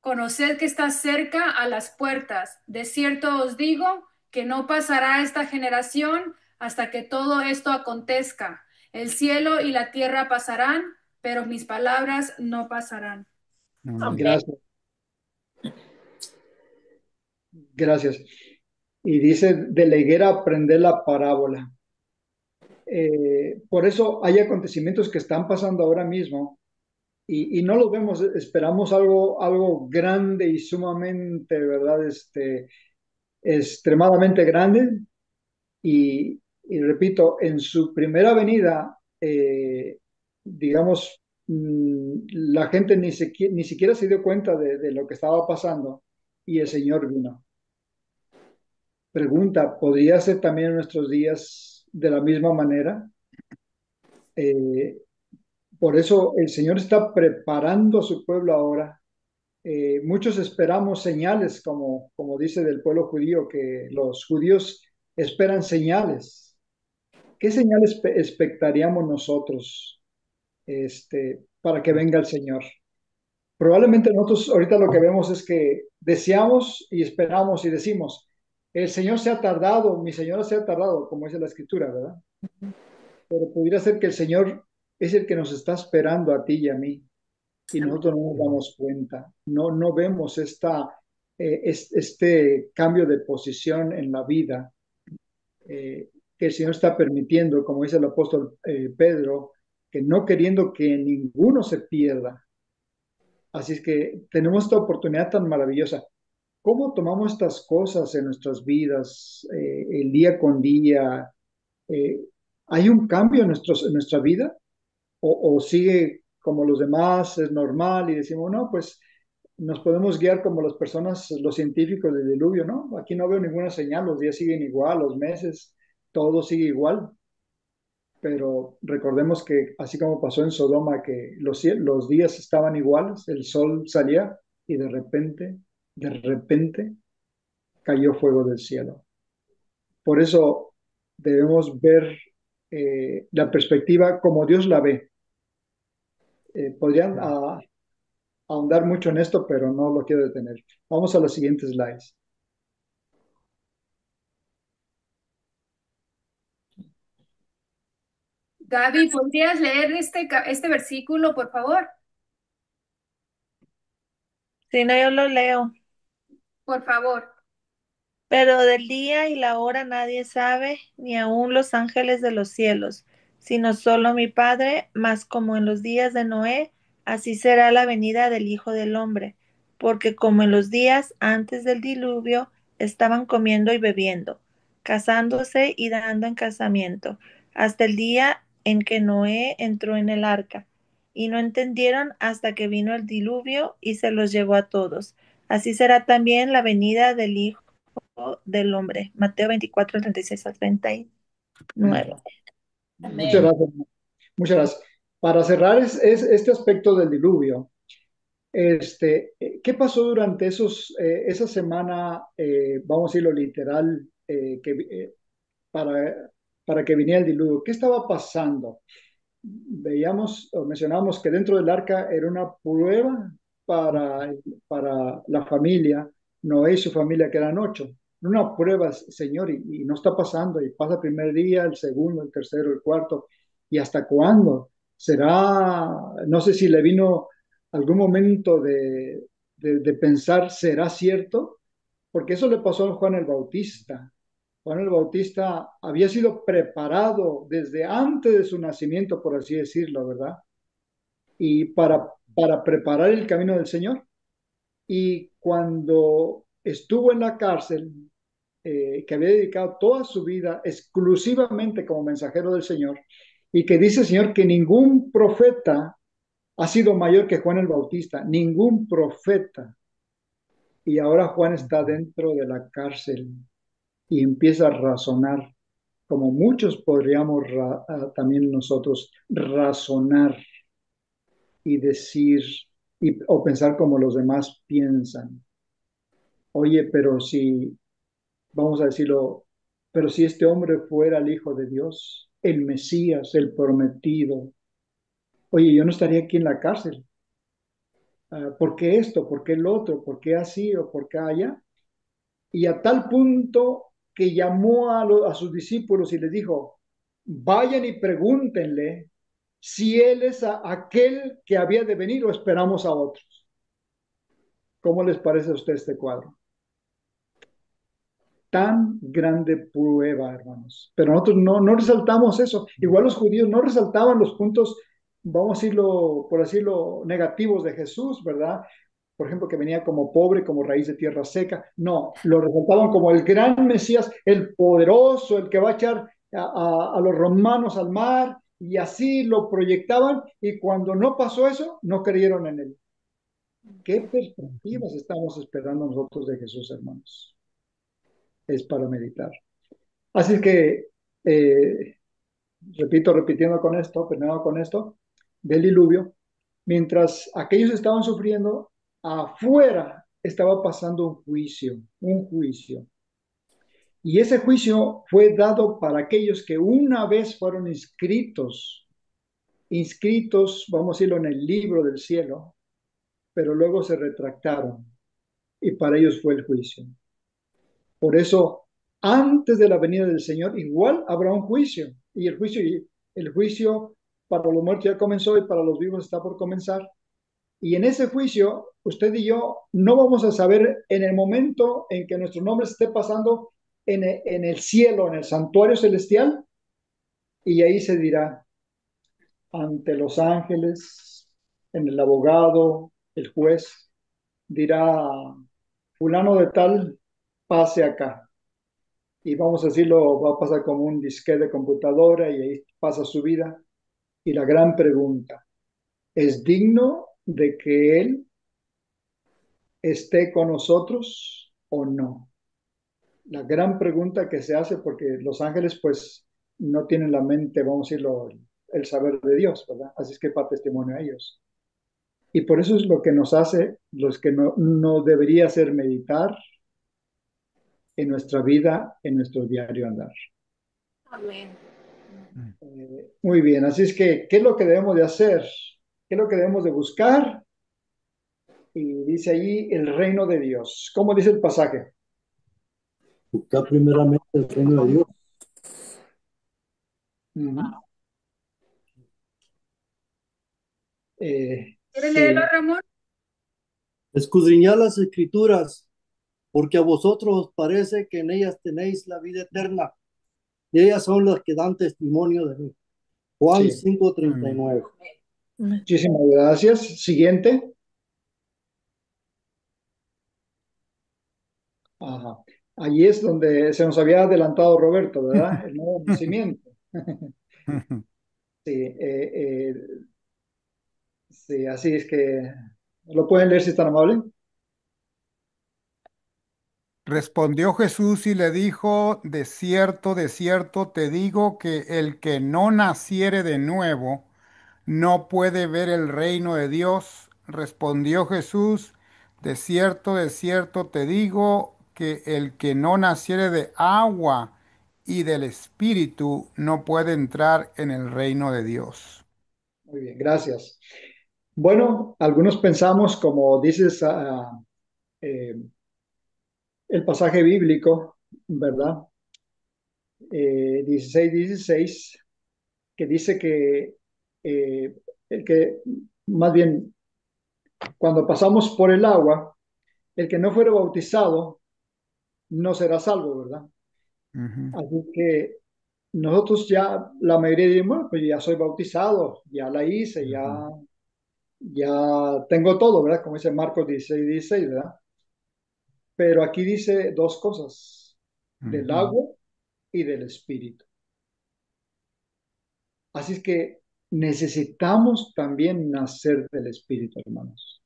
conoced que está cerca a las puertas. De cierto os digo que no pasará esta generación hasta que todo esto acontezca. El cielo y la tierra pasarán, pero mis palabras no pasarán. Amén. Amén. Gracias, gracias. Y dice, de la higuera aprender la parábola. Por eso hay acontecimientos que están pasando ahora mismo y no los vemos, esperamos algo grande y sumamente, ¿verdad? Extremadamente grande. Y repito, en su primera venida, digamos, la gente ni siquiera se dio cuenta de lo que estaba pasando y el Señor vino. Pregunta, ¿podría ser también en nuestros días de la misma manera? Eh, por eso el Señor está preparando a su pueblo ahora muchos esperamos señales, como dice del pueblo judío, que los judíos esperan señales. ¿Qué señales expectaríamos nosotros para que venga el Señor? Probablemente nosotros ahorita lo que vemos es que deseamos y esperamos y decimos, el Señor se ha tardado, mi Señora se ha tardado, como dice la Escritura, ¿verdad? Pero pudiera ser que el Señor es el que nos está esperando a ti y a mí, y nosotros no nos damos cuenta, no vemos este cambio de posición en la vida que el Señor está permitiendo, como dice el apóstol Pedro, que no queriendo que ninguno se pierda. Así es que tenemos esta oportunidad tan maravillosa. ¿Cómo tomamos estas cosas en nuestras vidas, el día con día? Eh, ¿Hay un cambio en nuestra vida? ¿O sigue como los demás, es normal y decimos, no, pues nos podemos guiar como las personas, los científicos del diluvio, ¿no? Aquí no veo ninguna señal, los días siguen igual, los meses, todo sigue igual. Pero recordemos que así como pasó en Sodoma, que los días estaban iguales, el sol salía y de repente cayó fuego del cielo. Por eso debemos ver la perspectiva como Dios la ve. Podrían ahondar mucho en esto, pero no lo quiero detener. Vamos a los siguientes slides. Gaby, ¿podrías leer este versículo, por favor? Si no, yo lo leo. Por favor. Pero del día y la hora nadie sabe, ni aun los ángeles de los cielos, sino solo mi Padre, mas como en los días de Noé, así será la venida del Hijo del Hombre. Porque como en los días antes del diluvio, estaban comiendo y bebiendo, casándose y dando en casamiento, hasta el día en que Noé entró en el arca. Y no entendieron hasta que vino el diluvio y se los llevó a todos. Así será también la venida del Hijo del Hombre. Mateo 24, 36 al 39. Muchas Amén. gracias. Muchas gracias. Para cerrar este aspecto del diluvio, ¿qué pasó durante esa semana, vamos a decirlo literal, para, para que viniera el diluvio? ¿Qué estaba pasando? Veíamos o mencionábamos que dentro del arca era una prueba para, para la familia, Noé y su familia, que eran 8. Una prueba, Señor, y no está pasando, y pasa el primer día, el segundo, el tercero, el cuarto, ¿y hasta cuándo? ¿Será, no sé si le vino algún momento de pensar, ¿será cierto? Porque eso le pasó a Juan el Bautista. Juan el Bautista había sido preparado desde antes de su nacimiento, por así decirlo, ¿verdad? Y para preparar el camino del Señor. Y cuando estuvo en la cárcel, que había dedicado toda su vida exclusivamente como mensajero del Señor, y que dice el Señor que ningún profeta ha sido mayor que Juan el Bautista, ningún profeta. Y ahora Juan está dentro de la cárcel y empieza a razonar, como muchos podríamos también nosotros razonar y decir o pensar como los demás piensan. Oye, pero si, vamos a decirlo, pero si este hombre fuera el Hijo de Dios, el Mesías, el prometido, oye, yo no estaría aquí en la cárcel. ¿Por qué esto? ¿Por qué el otro? ¿Por qué así o por qué allá? Y a tal punto que llamó a sus discípulos y les dijo, vayan y pregúntenle si él es aquel que había de venir o esperamos a otros. ¿Cómo les parece a usted este cuadro? Tan grande prueba, hermanos. Pero nosotros no resaltamos eso. Igual los judíos no resaltaban los puntos, vamos a decirlo, por decirlo, negativos de Jesús, ¿verdad? Por ejemplo, que venía como pobre, como raíz de tierra seca. No, lo resaltaban como el gran Mesías, el poderoso, el que va a echar a los romanos al mar, y así lo proyectaban, y cuando no pasó eso, no creyeron en él. ¿Qué perspectivas estamos esperando nosotros de Jesús, hermanos? Es para meditar. Así que, eh, repitiendo con esto, del diluvio, mientras aquellos estaban sufriendo, Afuera estaba pasando un juicio, un juicio. Y ese juicio fue dado para aquellos que una vez fueron inscritos, vamos a decirlo, en el libro del cielo, pero luego se retractaron y para ellos fue el juicio. Por eso, antes de la venida del Señor, igual habrá un juicio. Y el juicio para los muertos ya comenzó y para los vivos está por comenzar. Y en ese juicio, usted y yo no vamos a saber en el momento en que nuestro nombre esté pasando en el cielo, en el santuario celestial, y ahí se dirá ante los ángeles, en el abogado, el juez, dirá, fulano de tal, pase acá. Y vamos a decirlo, va a pasar como un disquete de computadora y ahí pasa su vida. Y la gran pregunta, ¿es digno de que Él esté con nosotros o no? La gran pregunta que se hace porque los ángeles pues no tienen la mente, vamos a decirlo, el saber de Dios, ¿verdad? Así es que para testimonio a ellos. Y por eso es lo que nos hace, los que no debería hacer meditar en nuestra vida, en nuestro diario andar. Amén. Muy bien, así es que, ¿qué es lo que debemos de hacer? ¿Qué es lo que debemos de buscar? Y dice allí el reino de Dios. ¿Cómo dice el pasaje? Buscar primeramente el reino de Dios. Ujú. ¿Quieres leerlo, Sí, Ramón? Escudriñad las escrituras, porque a vosotros os parece que en ellas tenéis la vida eterna, y ellas son las que dan testimonio de mí. Juan sí. 5:39. Muchísimas gracias. Siguiente. Ajá. Allí es donde se nos había adelantado Roberto, ¿verdad? El nuevo nacimiento. Sí, sí, así es que lo pueden leer si están amables. Respondió Jesús y le dijo, de cierto te digo que el que no naciere de nuevo no puede ver el reino de Dios. Respondió Jesús, de cierto te digo que el que no naciere de agua y del Espíritu no puede entrar en el reino de Dios. Muy bien, gracias. Bueno, algunos pensamos, como dices, eh, el pasaje bíblico, ¿verdad? 16:16, que dice eh, que, más bien, cuando pasamos por el agua, el que no fuere bautizado no será salvo, ¿verdad? Ujú, Así que nosotros ya, la mayoría de bueno, pues ya soy bautizado, ya la hice, ujú, ya tengo todo, ¿verdad? Como dice Marcos 16:16, ¿verdad? Pero aquí dice dos cosas, del ujú. agua y del espíritu. Así es que necesitamos también nacer del espíritu, hermanos,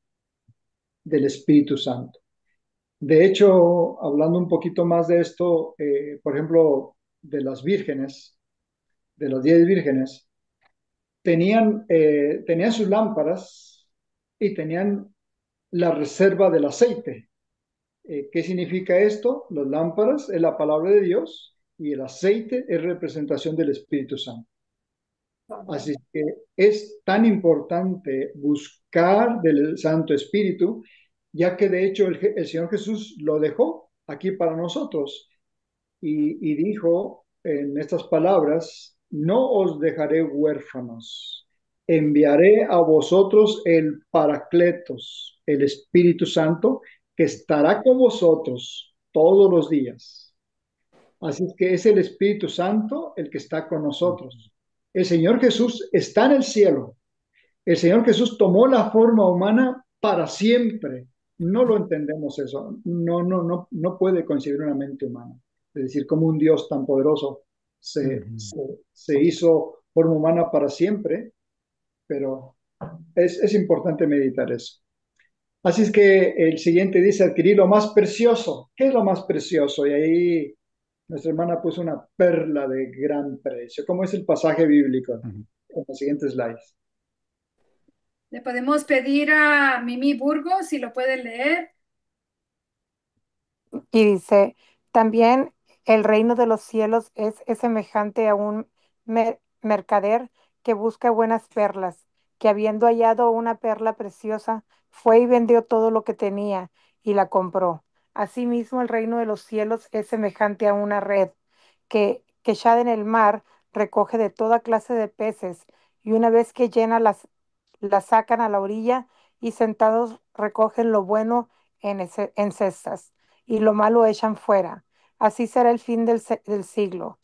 del Espíritu Santo. De hecho, hablando un poquito más de esto, por ejemplo, de las vírgenes, de las 10 vírgenes, tenían sus lámparas y tenían la reserva del aceite. ¿Qué significa esto? Las lámparas es la palabra de Dios y el aceite es representación del Espíritu Santo. Así que es tan importante buscar del Santo Espíritu, ya que de hecho el Señor Jesús lo dejó aquí para nosotros y dijo en estas palabras, no os dejaré huérfanos, enviaré a vosotros el Paracletos, el Espíritu Santo, que estará con vosotros todos los días. Así es que es el Espíritu Santo el que está con nosotros. El Señor Jesús está en el cielo. El Señor Jesús tomó la forma humana para siempre. No lo entendemos eso. No puede concebir una mente humana. Es decir, como un Dios tan poderoso se hizo forma humana para siempre, pero es importante meditar eso. Así es que el siguiente dice, adquirir lo más precioso. ¿Qué es lo más precioso? Y ahí nuestra hermana puso una perla de gran precio. ¿Cómo es el pasaje bíblico? Ujú. En los siguientes slides. Le podemos pedir a Mimi Burgos si lo puede leer. Y dice, también el reino de los cielos es semejante a un mercader que busca buenas perlas, que habiendo hallado una perla preciosa, fue y vendió todo lo que tenía y la compró. Asimismo, el reino de los cielos es semejante a una red que echada en el mar recoge de toda clase de peces, y una vez que llena las sacan a la orilla y sentados recogen lo bueno en cestas y lo malo echan fuera. Así será el fin del siglo.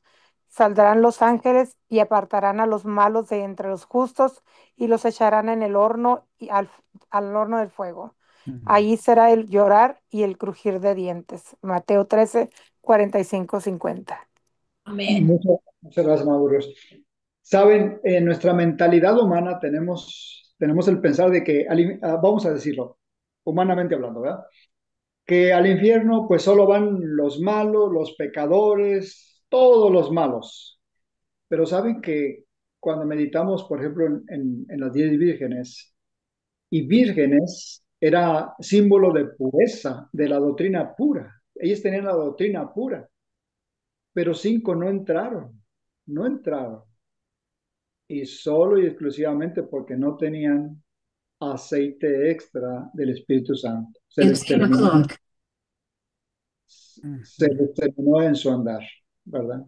Saldrán los ángeles y apartarán a los malos de entre los justos y los echarán en el horno y al horno del fuego. Ujú. Ahí será el llorar y el crujir de dientes. Mateo 13, 45, 50. Amén. Muchas gracias, Mauricio. Saben, en nuestra mentalidad humana tenemos el pensar de que, vamos a decirlo, humanamente hablando, ¿verdad? Que al infierno pues solo van los malos, los pecadores, todos los malos. Pero saben que cuando meditamos, por ejemplo, en las 10 vírgenes, y vírgenes era símbolo de pureza, de la doctrina pura. Ellos tenían la doctrina pura, pero 5 no entraron, no entraron. Y solo y exclusivamente porque no tenían aceite extra del Espíritu Santo. It's 10 o'clock. Se Ujú. les terminó en su andar, ¿verdad?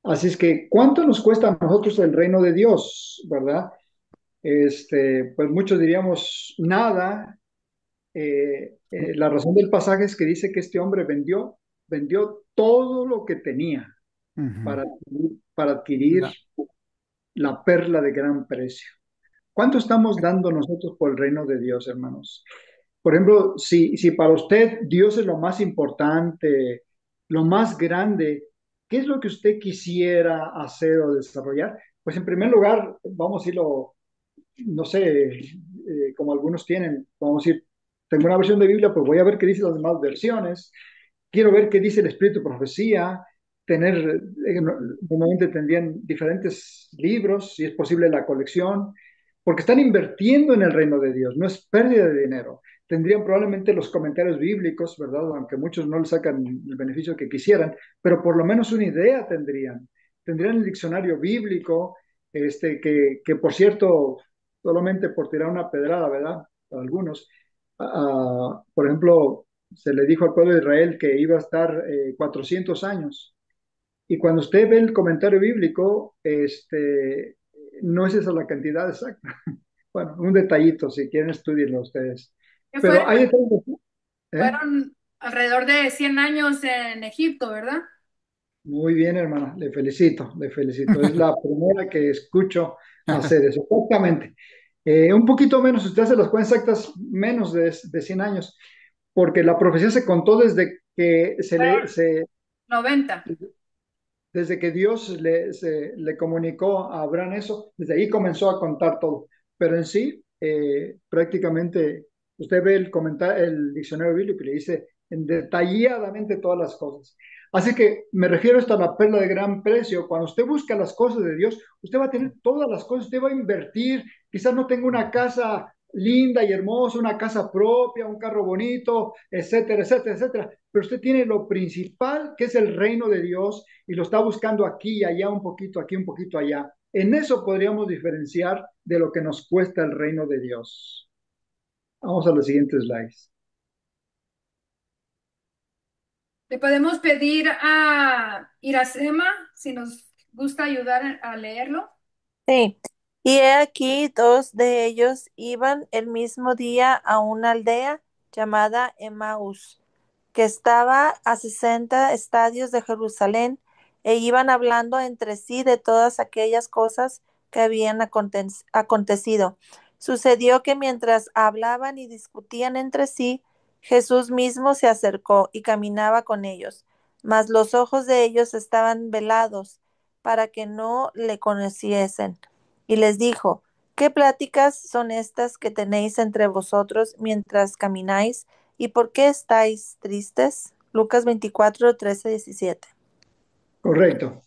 Así es que, ¿cuánto nos cuesta a nosotros el reino de Dios, verdad? Pues muchos diríamos nada. La razón del pasaje es que dice que este hombre vendió todo lo que tenía Ujú. para adquirir La- la perla de gran precio. ¿Cuánto estamos dando nosotros por el reino de Dios, hermanos? Por ejemplo, si para usted Dios es lo más importante, lo más grande, ¿qué es lo que usted quisiera hacer o desarrollar? Pues en primer lugar, vamos a decirlo, no sé, como algunos tienen, vamos a decir, tengo una versión de Biblia, pues voy a ver qué dicen las demás versiones, quiero ver qué dice el Espíritu de Profecía, tener, normalmente tendrían diferentes libros, si es posible la colección, porque están invirtiendo en el reino de Dios, no es pérdida de dinero. Tendrían probablemente los comentarios bíblicos, ¿verdad? Aunque muchos no le sacan el beneficio que quisieran, pero por lo menos una idea tendrían. Tendrían el diccionario bíblico, que por cierto, solamente por tirar una pedrada, ¿verdad? Para algunos. Por ejemplo, se le dijo al pueblo de Israel que iba a estar 400 años. Y cuando usted ve el comentario bíblico, no es esa la cantidad exacta. Bueno, un detallito, si quieren estudienlo ustedes. Que Pero hay detalles, ¿eh? fueron alrededor de 100 años en Egipto, ¿verdad? Muy bien, hermana, le felicito, le felicito. Es la primera que escucho hacer eso, exactamente. Un poquito menos, usted hace las cuentas exactas, menos de 100 años, porque la profecía se contó desde que Fueron 90. desde que Dios le comunicó a Abraham eso, desde ahí comenzó a contar todo. Pero en sí, prácticamente, usted ve el diccionario bíblico y le dice detalladamente todas las cosas. Así que me refiero hasta la perla de gran precio. Cuando usted busca las cosas de Dios, usted va a tener todas las cosas, usted va a invertir. Quizás no tenga una casa linda y hermosa, una casa propia, un carro bonito, etcétera, etcétera, etcétera. Pero usted tiene lo principal, que es el reino de Dios, y lo está buscando aquí y allá, un poquito aquí, un poquito allá. En eso podríamos diferenciar de lo que nos cuesta el reino de Dios. Vamos a los siguientes slides. Le podemos pedir a Iracema si nos gusta ayudar a leerlo. Sí, y he aquí dos de ellos iban el mismo día a una aldea llamada Emaús, que estaba a 60 estadios de Jerusalén, e iban hablando entre sí de todas aquellas cosas que habían acontecido. Sucedió que mientras hablaban y discutían entre sí, Jesús mismo se acercó y caminaba con ellos, mas los ojos de ellos estaban velados para que no le conociesen. Y les dijo: ¿Qué pláticas son estas que tenéis entre vosotros mientras camináis? ¿Y por qué estáis tristes? Lucas 24, 13, 17. Correcto.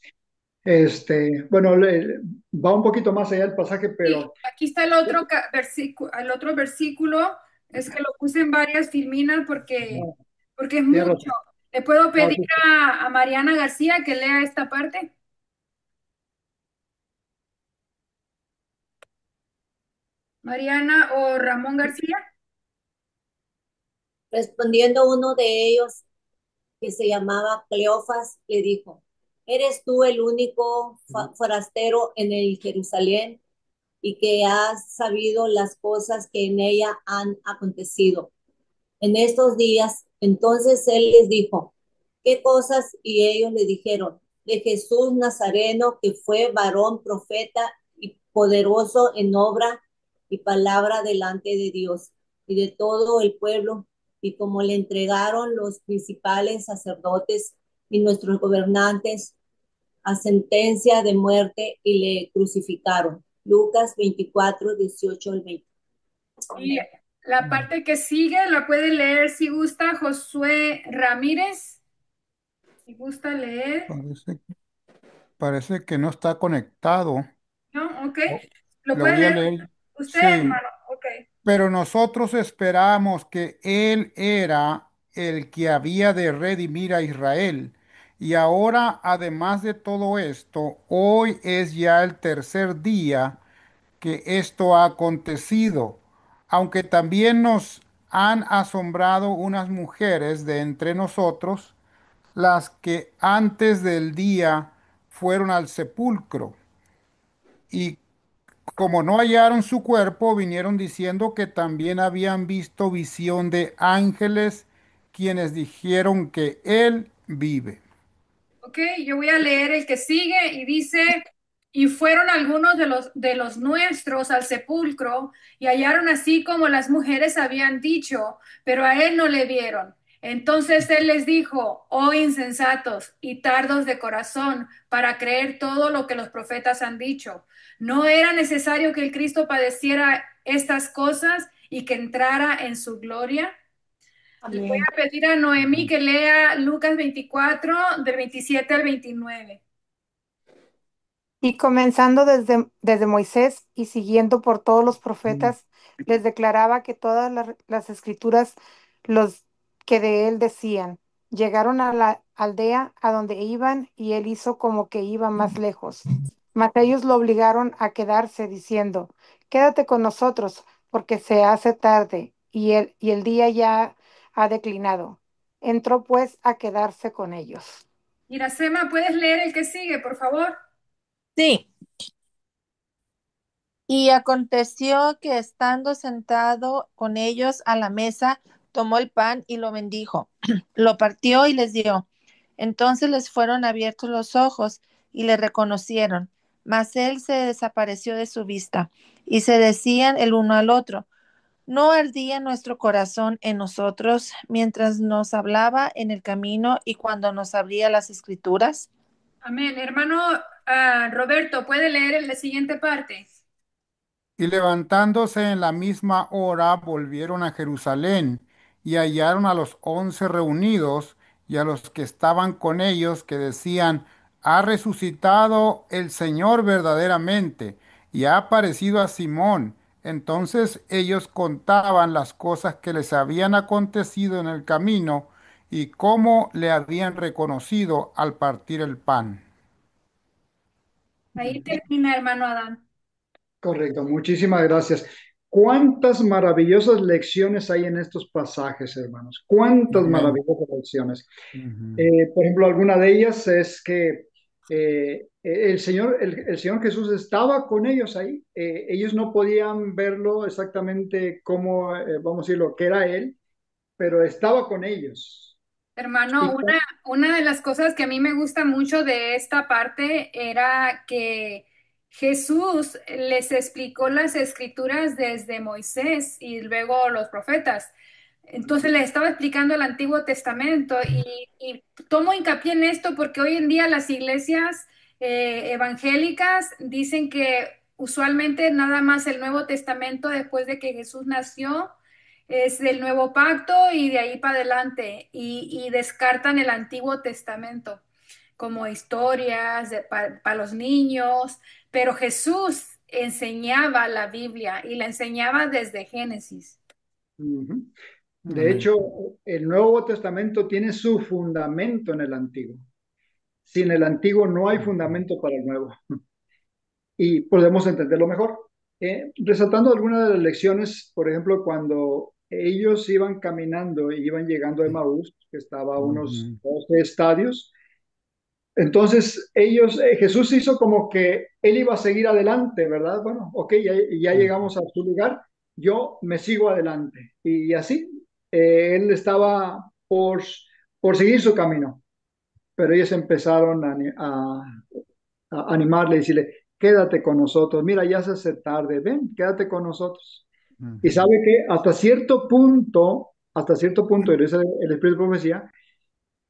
Bueno, va un poquito más allá del pasaje, Sí, pero aquí está versículo, el otro versículo, es que lo puse en varias filminas porque, no, porque es tienes mucho. razón. ¿Le puedo No, pedir sí, a Mariana García que lea esta parte? Mariana o Ramón García. Respondiendo uno de ellos, que se llamaba Cleofas, le dijo, ¿eres tú el único forastero en el Jerusalén y que has sabido las cosas que en ella han acontecido en estos días? Entonces él les dijo, ¿qué cosas? Y ellos le dijeron, de Jesús Nazareno, que fue varón profeta y poderoso en obra y palabra delante de Dios y de todo el pueblo, y como le entregaron los principales sacerdotes y nuestros gobernantes a sentencia de muerte y le crucificaron. Lucas 24, 18 al 20. Y Amén. la parte que sigue la puede leer si gusta Josué Ramírez. Si gusta leer. Parece, parece que no está conectado. ¿No? Ok. Oh, ¿Lo lo puede voy a leer leer. usted, Sí, hermano? Ok. pero nosotros esperamos que Él era el que había de redimir a Israel. Y ahora, además de todo esto, hoy es ya el tercer día que esto ha acontecido, aunque también nos han asombrado unas mujeres de entre nosotros, las que antes del día fueron al sepulcro y como no hallaron su cuerpo, vinieron diciendo que también habían visto visión de ángeles, quienes dijeron que él vive. Ok, yo voy a leer el que sigue y dice, y fueron algunos de los nuestros al sepulcro y hallaron así como las mujeres habían dicho, pero a él no le vieron. Entonces él les dijo, oh insensatos y tardos de corazón para creer todo lo que los profetas han dicho. ¿No era necesario que el Cristo padeciera estas cosas y que entrara en su gloria? Le voy Amén. a pedir a Noemí que lea Lucas 24 del 27 al 29. Y comenzando desde Moisés y siguiendo por todos los profetas, les declaraba que todas las escrituras, los que de él decían, llegaron a la aldea a donde iban y él hizo como que iba más lejos. Mas ellos lo obligaron a quedarse diciendo, quédate con nosotros porque se hace tarde y el día ya ha declinado. Entró pues a quedarse con ellos. Iracema, ¿puedes leer el que sigue, por favor? Sí, y aconteció que estando sentado con ellos a la mesa, tomó el pan y lo bendijo, lo partió y les dio. Entonces les fueron abiertos los ojos y le reconocieron, mas él se desapareció de su vista. Y se decían el uno al otro, ¿no ardía nuestro corazón en nosotros mientras nos hablaba en el camino y cuando nos abría las escrituras? Amén. Hermano Roberto, ¿puede leer la siguiente parte? Y levantándose en la misma hora, volvieron a Jerusalén y hallaron a los 11 reunidos y a los que estaban con ellos, que decían, ha resucitado el Señor verdaderamente y ha aparecido a Simón. Entonces ellos contaban las cosas que les habían acontecido en el camino y cómo le habían reconocido al partir el pan. Ahí termina, hermano Adán. correcto. Muchísimas gracias. ¿Cuántas maravillosas lecciones hay en estos pasajes, hermanos? ¿Cuántas Amén. maravillosas lecciones? Ujú. Por ejemplo, alguna de ellas es que el Señor Jesús estaba con ellos ahí. Ellos no podían verlo exactamente cómo, vamos a decirlo, que era Él, pero estaba con ellos. Hermano, Y, una de las cosas que a mí me gusta mucho de esta parte era que Jesús les explicó las escrituras desde Moisés y luego los profetas. Entonces les estaba explicando el Antiguo Testamento y tomo hincapié en esto porque hoy en día las iglesias evangélicas dicen que usualmente nada más el Nuevo Testamento después de que Jesús nació es del Nuevo Pacto y de ahí para adelante y descartan el Antiguo Testamento. como historias para los niños, pero Jesús enseñaba la Biblia y la enseñaba desde Génesis. Ujú. De Amén. hecho, el Nuevo Testamento tiene su fundamento en el Antiguo. Sin el Antiguo no hay fundamento para el Nuevo. Y podemos entenderlo mejor. Resaltando algunas de las lecciones, por ejemplo, cuando ellos iban caminando y iban llegando a Emaús, que estaba a unos Ujú, 12 estadios, entonces Jesús hizo como que él iba a seguir adelante, ¿verdad? Bueno, ok, ya ujú, llegamos a su lugar, yo me sigo adelante. Y así, él estaba por seguir su camino, pero ellos empezaron a animarle y decirle, quédate con nosotros, mira, ya se hace tarde, ven, quédate con nosotros. Y ujú, sabe que hasta cierto punto, y dice el Espíritu de Profecía,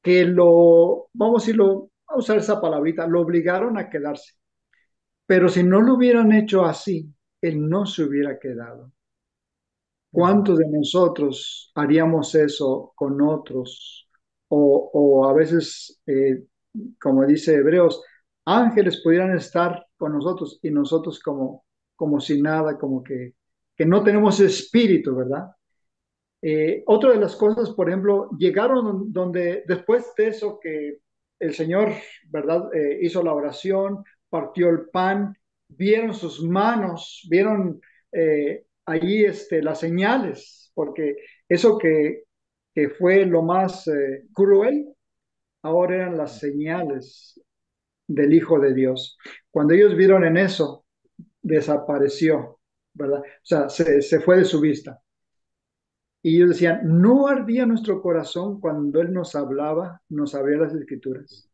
que vamos a decirlo, a usar esa palabrita, lo obligaron a quedarse. Pero si no lo hubieran hecho así, él no se hubiera quedado. ujú. ¿Cuántos de nosotros haríamos eso con otros? O a veces, como dice Hebreos, ángeles pudieran estar con nosotros y nosotros como si nada, como que no tenemos espíritu, ¿verdad? Otra de las cosas, por ejemplo, llegaron donde después de eso que el Señor, ¿verdad? Hizo la oración, partió el pan, vieron sus manos, vieron allí las señales, porque eso que fue lo más cruel, ahora eran las señales del Hijo de Dios. Cuando ellos vieron en eso, desapareció, ¿verdad? O sea, se fue de su vista. Y ellos decían, ¿no ardía nuestro corazón cuando Él nos hablaba, nos abría las escrituras?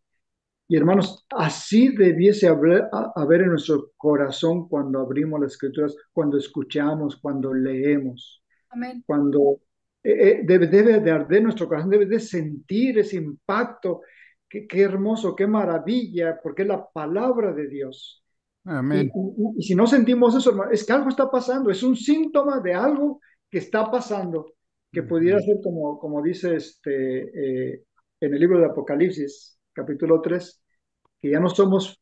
Y hermanos, así debiese haber en nuestro corazón cuando abrimos las escrituras, cuando escuchamos, cuando leemos, Amén. cuando debe de arder nuestro corazón, debe de sentir ese impacto. Qué hermoso, qué maravilla, porque es la palabra de Dios. Y, Amén. y si no sentimos eso, hermano, es que algo está pasando, es un síntoma de algo que está pasando, que pudiera Ujú, ser como dice en el libro de Apocalipsis, capítulo 3 que ya no somos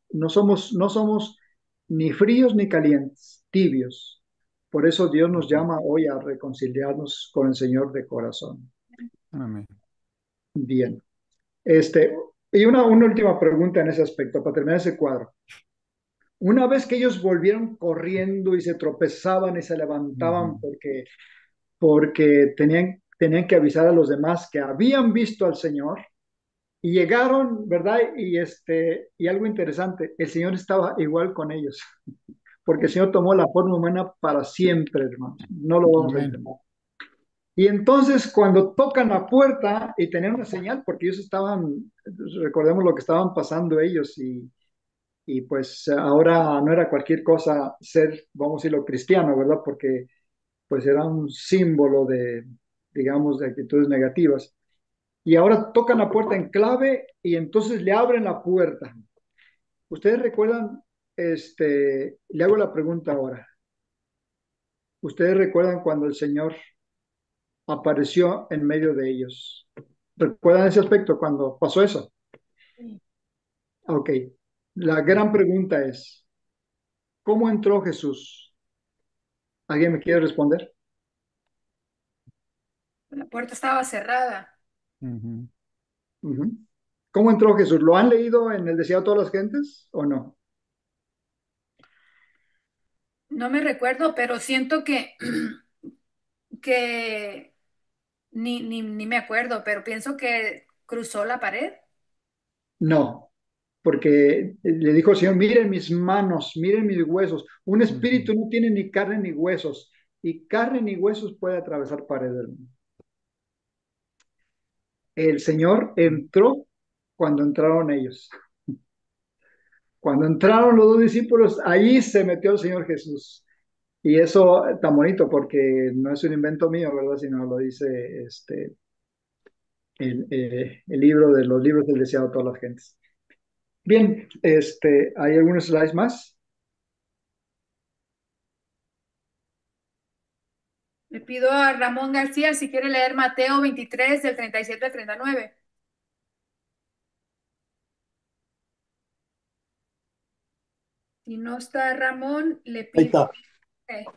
ni fríos ni calientes, tibios. Por eso Dios nos ujú. llama hoy a reconciliarnos con el Señor de corazón. Amén. Bien. Y una última pregunta en ese aspecto, para terminar ese cuadro. Una vez que ellos volvieron corriendo y se tropezaban y se levantaban Ujú. porque tenían que avisar a los demás que habían visto al Señor y llegaron, ¿verdad? Y algo interesante, el Señor estaba igual con ellos, porque el Señor tomó la forma humana para siempre, hermanos. No lo vamos a Amén. entender. Y entonces cuando tocan la puerta y tenían una señal, porque ellos recordemos lo que estaban pasando ellos y pues ahora no era cualquier cosa ser, vamos a decirlo, cristiano, ¿verdad? Porque pues era un símbolo digamos, de actitudes negativas. Y ahora tocan la puerta en clave y entonces le abren la puerta. ¿Ustedes recuerdan, le hago la pregunta ahora, ¿ustedes recuerdan cuando el Señor apareció en medio de ellos? ¿Recuerdan ese aspecto cuando pasó eso? Ok. La gran pregunta es, ¿cómo entró Jesús? ¿Alguien me quiere responder? La puerta estaba cerrada. Ujú. Ujú. ¿Cómo entró Jesús? ¿Lo han leído en el Deseado de todas las gentes o no? No me recuerdo, pero siento que ni me acuerdo, pero pienso que cruzó la pared. No, porque le dijo el Señor, miren mis manos, miren mis huesos. Un Ujú. espíritu no tiene ni carne ni huesos, y carne ni huesos puede atravesar paredes. El Señor entró cuando entraron ellos. Cuando entraron los dos discípulos, ahí se metió el Señor Jesús. Y eso tan bonito porque no es un invento mío, ¿verdad? Sino lo dice el libro de los libros del deseado de todas las gentes. Bien, ¿hay algunos slides más? Le pido a Ramón García si quiere leer Mateo 23 del 37 al 39. Si no está Ramón, le Ahí pido. está. Ok.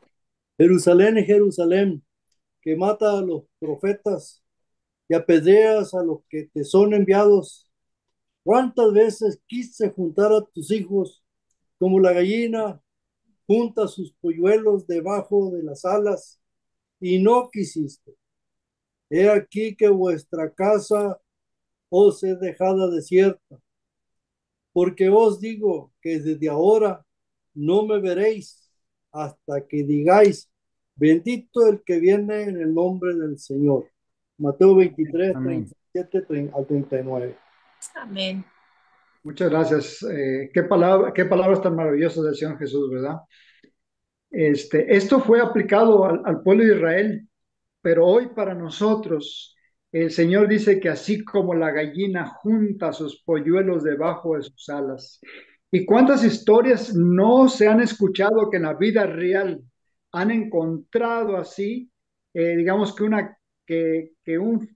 Jerusalén, Jerusalén, que mata a los profetas y apedreas a los que te son enviados. ¿Cuántas veces quise juntar a tus hijos como la gallina junta sus polluelos debajo de las alas y no quisiste? He aquí que vuestra casa os es dejada desierta, porque os digo que desde ahora no me veréis hasta que digáis, bendito el que viene en el nombre del Señor. Mateo 23, Amén. 37 al 39. Amén. Muchas gracias. Qué palabras tan maravillosas del Señor Jesús, ¿verdad? Esto fue aplicado al pueblo de Israel, pero hoy para nosotros, el Señor dice que así como la gallina junta sus polluelos debajo de sus alas. ¿Y cuántas historias no se han escuchado que en la vida real han encontrado así, digamos que un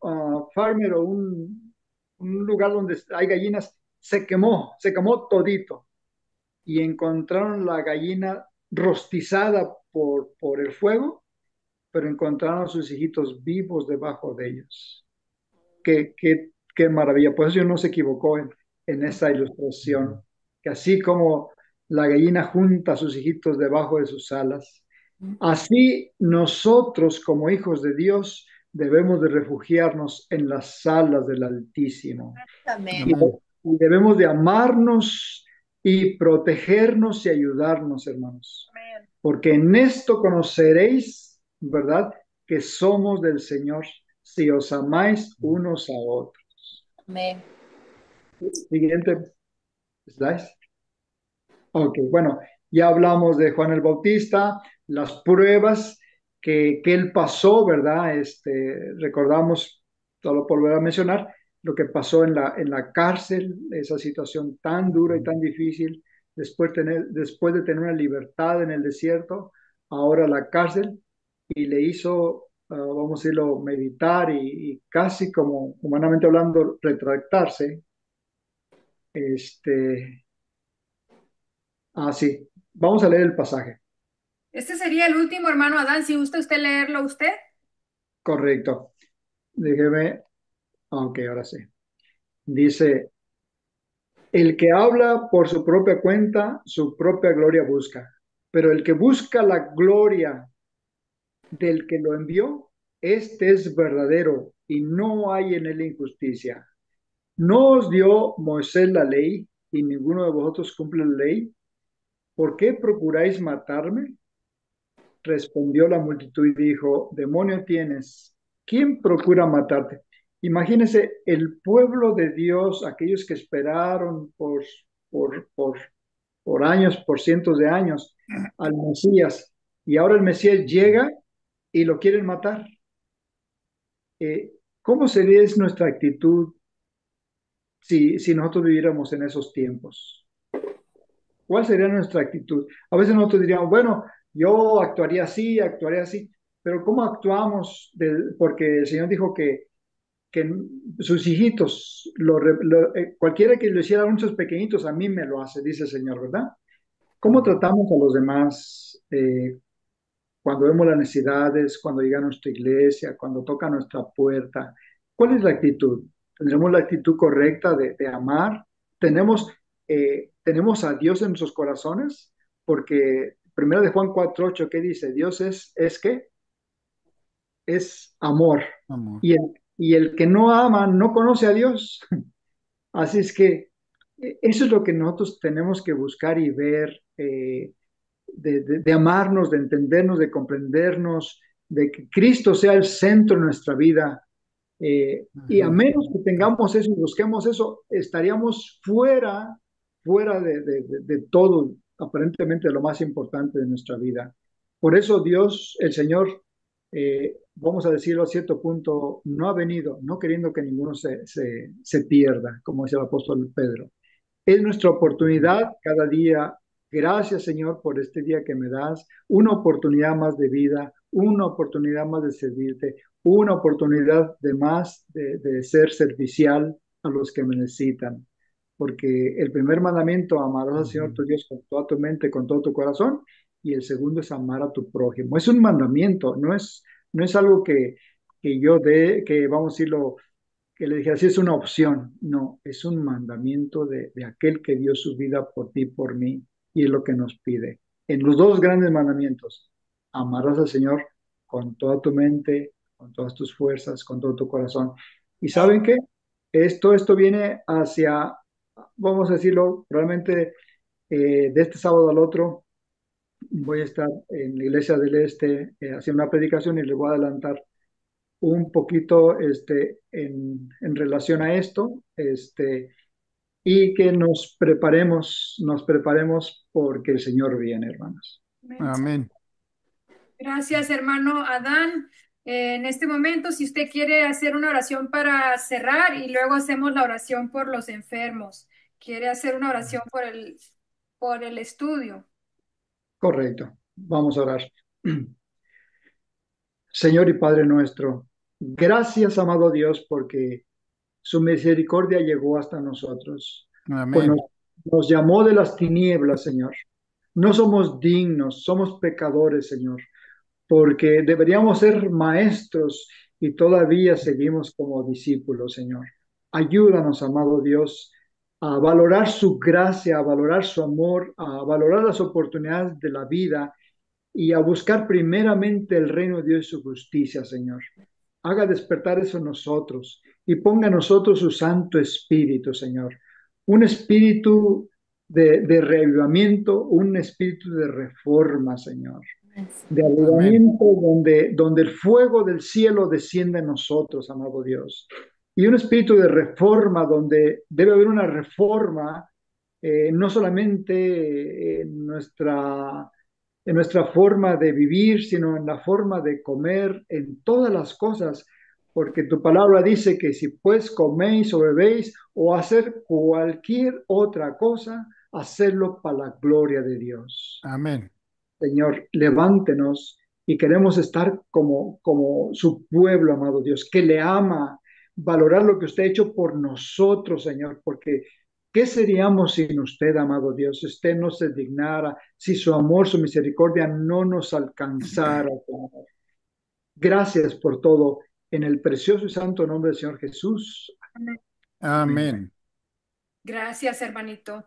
farmer o un lugar donde hay gallinas se quemó todito y encontraron la gallina rostizada por el fuego, pero encontraron a sus hijitos vivos debajo de ellos. Qué maravilla. Por eso Dios no se equivocó en esa ilustración, que así como la gallina junta a sus hijitos debajo de sus alas, así nosotros como hijos de Dios debemos de refugiarnos en las alas del Altísimo y, Amén. Amén. y debemos de amarnos y protegernos y ayudarnos, hermanos, porque en esto conoceréis, ¿verdad? Que somos del Señor, si os amáis unos a otros. Amén. Siguiente slide. Ok, bueno, ya hablamos de Juan el Bautista, las pruebas que él pasó, ¿verdad? Recordamos, solo por volver a mencionar, lo que pasó en la cárcel, esa situación tan dura y tan difícil, después de tener una libertad en el desierto, ahora la cárcel, y le hizo, vamos a decirlo, meditar y casi como humanamente hablando, retractarse. Este, sí, vamos a leer el pasaje. Este sería el último, hermano Adán. Si gusta usted leerlo usted. Correcto. Déjeme, ok, ahora sí. Dice, el que habla por su propia cuenta, su propia gloria busca, pero el que busca la gloria del que lo envió, este es verdadero y no hay en él injusticia. ¿No os dio Moisés la ley y ninguno de vosotros cumple la ley? ¿Por qué procuráis matarme? Respondió la multitud y dijo, demonio tienes, ¿quién procura matarte? Imagínense el pueblo de Dios, aquellos que esperaron por, por, por años, por cientos de años al Mesías, y ahora el Mesías llega y lo quieren matar. ¿Cómo sería nuestra actitud si nosotros viviéramos en esos tiempos? ¿Cuál sería nuestra actitud? A veces nosotros diríamos, bueno, yo actuaría así, pero ¿cómo actuamos? Porque el Señor dijo que sus hijitos, cualquiera que lo hiciera a muchos pequeñitos, a mí me lo hace, dice el Señor, ¿verdad? ¿Cómo tratamos a los demás cuando vemos las necesidades, cuando llega a nuestra iglesia, cuando toca nuestra puerta? ¿Cuál es la actitud? ¿Tendremos la actitud correcta de amar? ¿Tenemos a Dios en nuestros corazones? Porque primero de Juan 4:8, ¿qué dice? Dios es ¿qué? Es amor. Amor. Y el que no ama no conoce a Dios. Así es que eso es lo que nosotros tenemos que buscar y ver, de amarnos, de entendernos, de comprendernos, de que Cristo sea el centro de nuestra vida. Y a Ujú. menos que tengamos eso y busquemos eso, estaríamos fuera de todo, aparentemente lo más importante de nuestra vida. Por eso Dios, el Señor, vamos a decirlo a cierto punto, no ha venido, no queriendo que ninguno se pierda, como dice el apóstol Pedro. Es nuestra oportunidad cada día. Gracias, Señor, por este día que me das, una oportunidad más de vida, una oportunidad más de servirte, una oportunidad de más de ser servicial a los que me necesitan. porque el primer mandamiento, amarás al Señor tu Dios con toda tu mente, con todo tu corazón, y el segundo es amar a tu prójimo. Es un mandamiento, no es algo que yo dé, que vamos a decirlo, que le dije así, es una opción. No, es un mandamiento de aquel que dio su vida por ti, por mí, y es lo que nos pide. En los dos grandes mandamientos, amarás al Señor con toda tu mente, con todas tus fuerzas, con todo tu corazón. ¿Y saben qué? Esto viene hacia, vamos a decirlo, probablemente de este sábado al otro voy a estar en la Iglesia del Este haciendo una predicación y les voy a adelantar un poquito en relación a esto, y que nos preparemos porque el Señor viene, hermanos. Amén. Amén. Gracias, hermano Adán. En este momento, si usted quiere hacer una oración para cerrar y luego hacemos la oración por los enfermos. ¿Quiere hacer una oración por el estudio? Correcto. Vamos a orar. Señor y Padre nuestro, gracias, amado Dios, porque su misericordia llegó hasta nosotros. Pues Amén. nos llamó de las tinieblas, Señor. No somos dignos, somos pecadores, Señor, porque deberíamos ser maestros y todavía seguimos como discípulos, Señor. Ayúdanos, amado Dios, a valorar su gracia, a valorar su amor, a valorar las oportunidades de la vida y a buscar primeramente el reino de Dios y su justicia, Señor. Haga despertar eso en nosotros y ponga en nosotros su Santo Espíritu, Señor. Un espíritu de reavivamiento, un espíritu de reforma, Señor, de Amén. avivamiento donde el fuego del cielo desciende en nosotros, amado Dios. Y un espíritu de reforma donde debe haber una reforma no solamente en nuestra forma de vivir, sino en la forma de comer, en todas las cosas, porque tu palabra dice que si pues coméis o bebéis o hacer cualquier otra cosa, hacerlo para la gloria de Dios. Amén. Señor, levántenos y queremos estar como su pueblo, amado Dios, que le ama, valorar lo que usted ha hecho por nosotros, Señor, porque ¿qué seríamos sin usted, amado Dios? Si usted no se dignara, si su amor, su misericordia no nos alcanzara, Señor. Gracias por todo. En el precioso y santo nombre del Señor Jesús. Amén. Amén. Amén. Gracias, hermanito.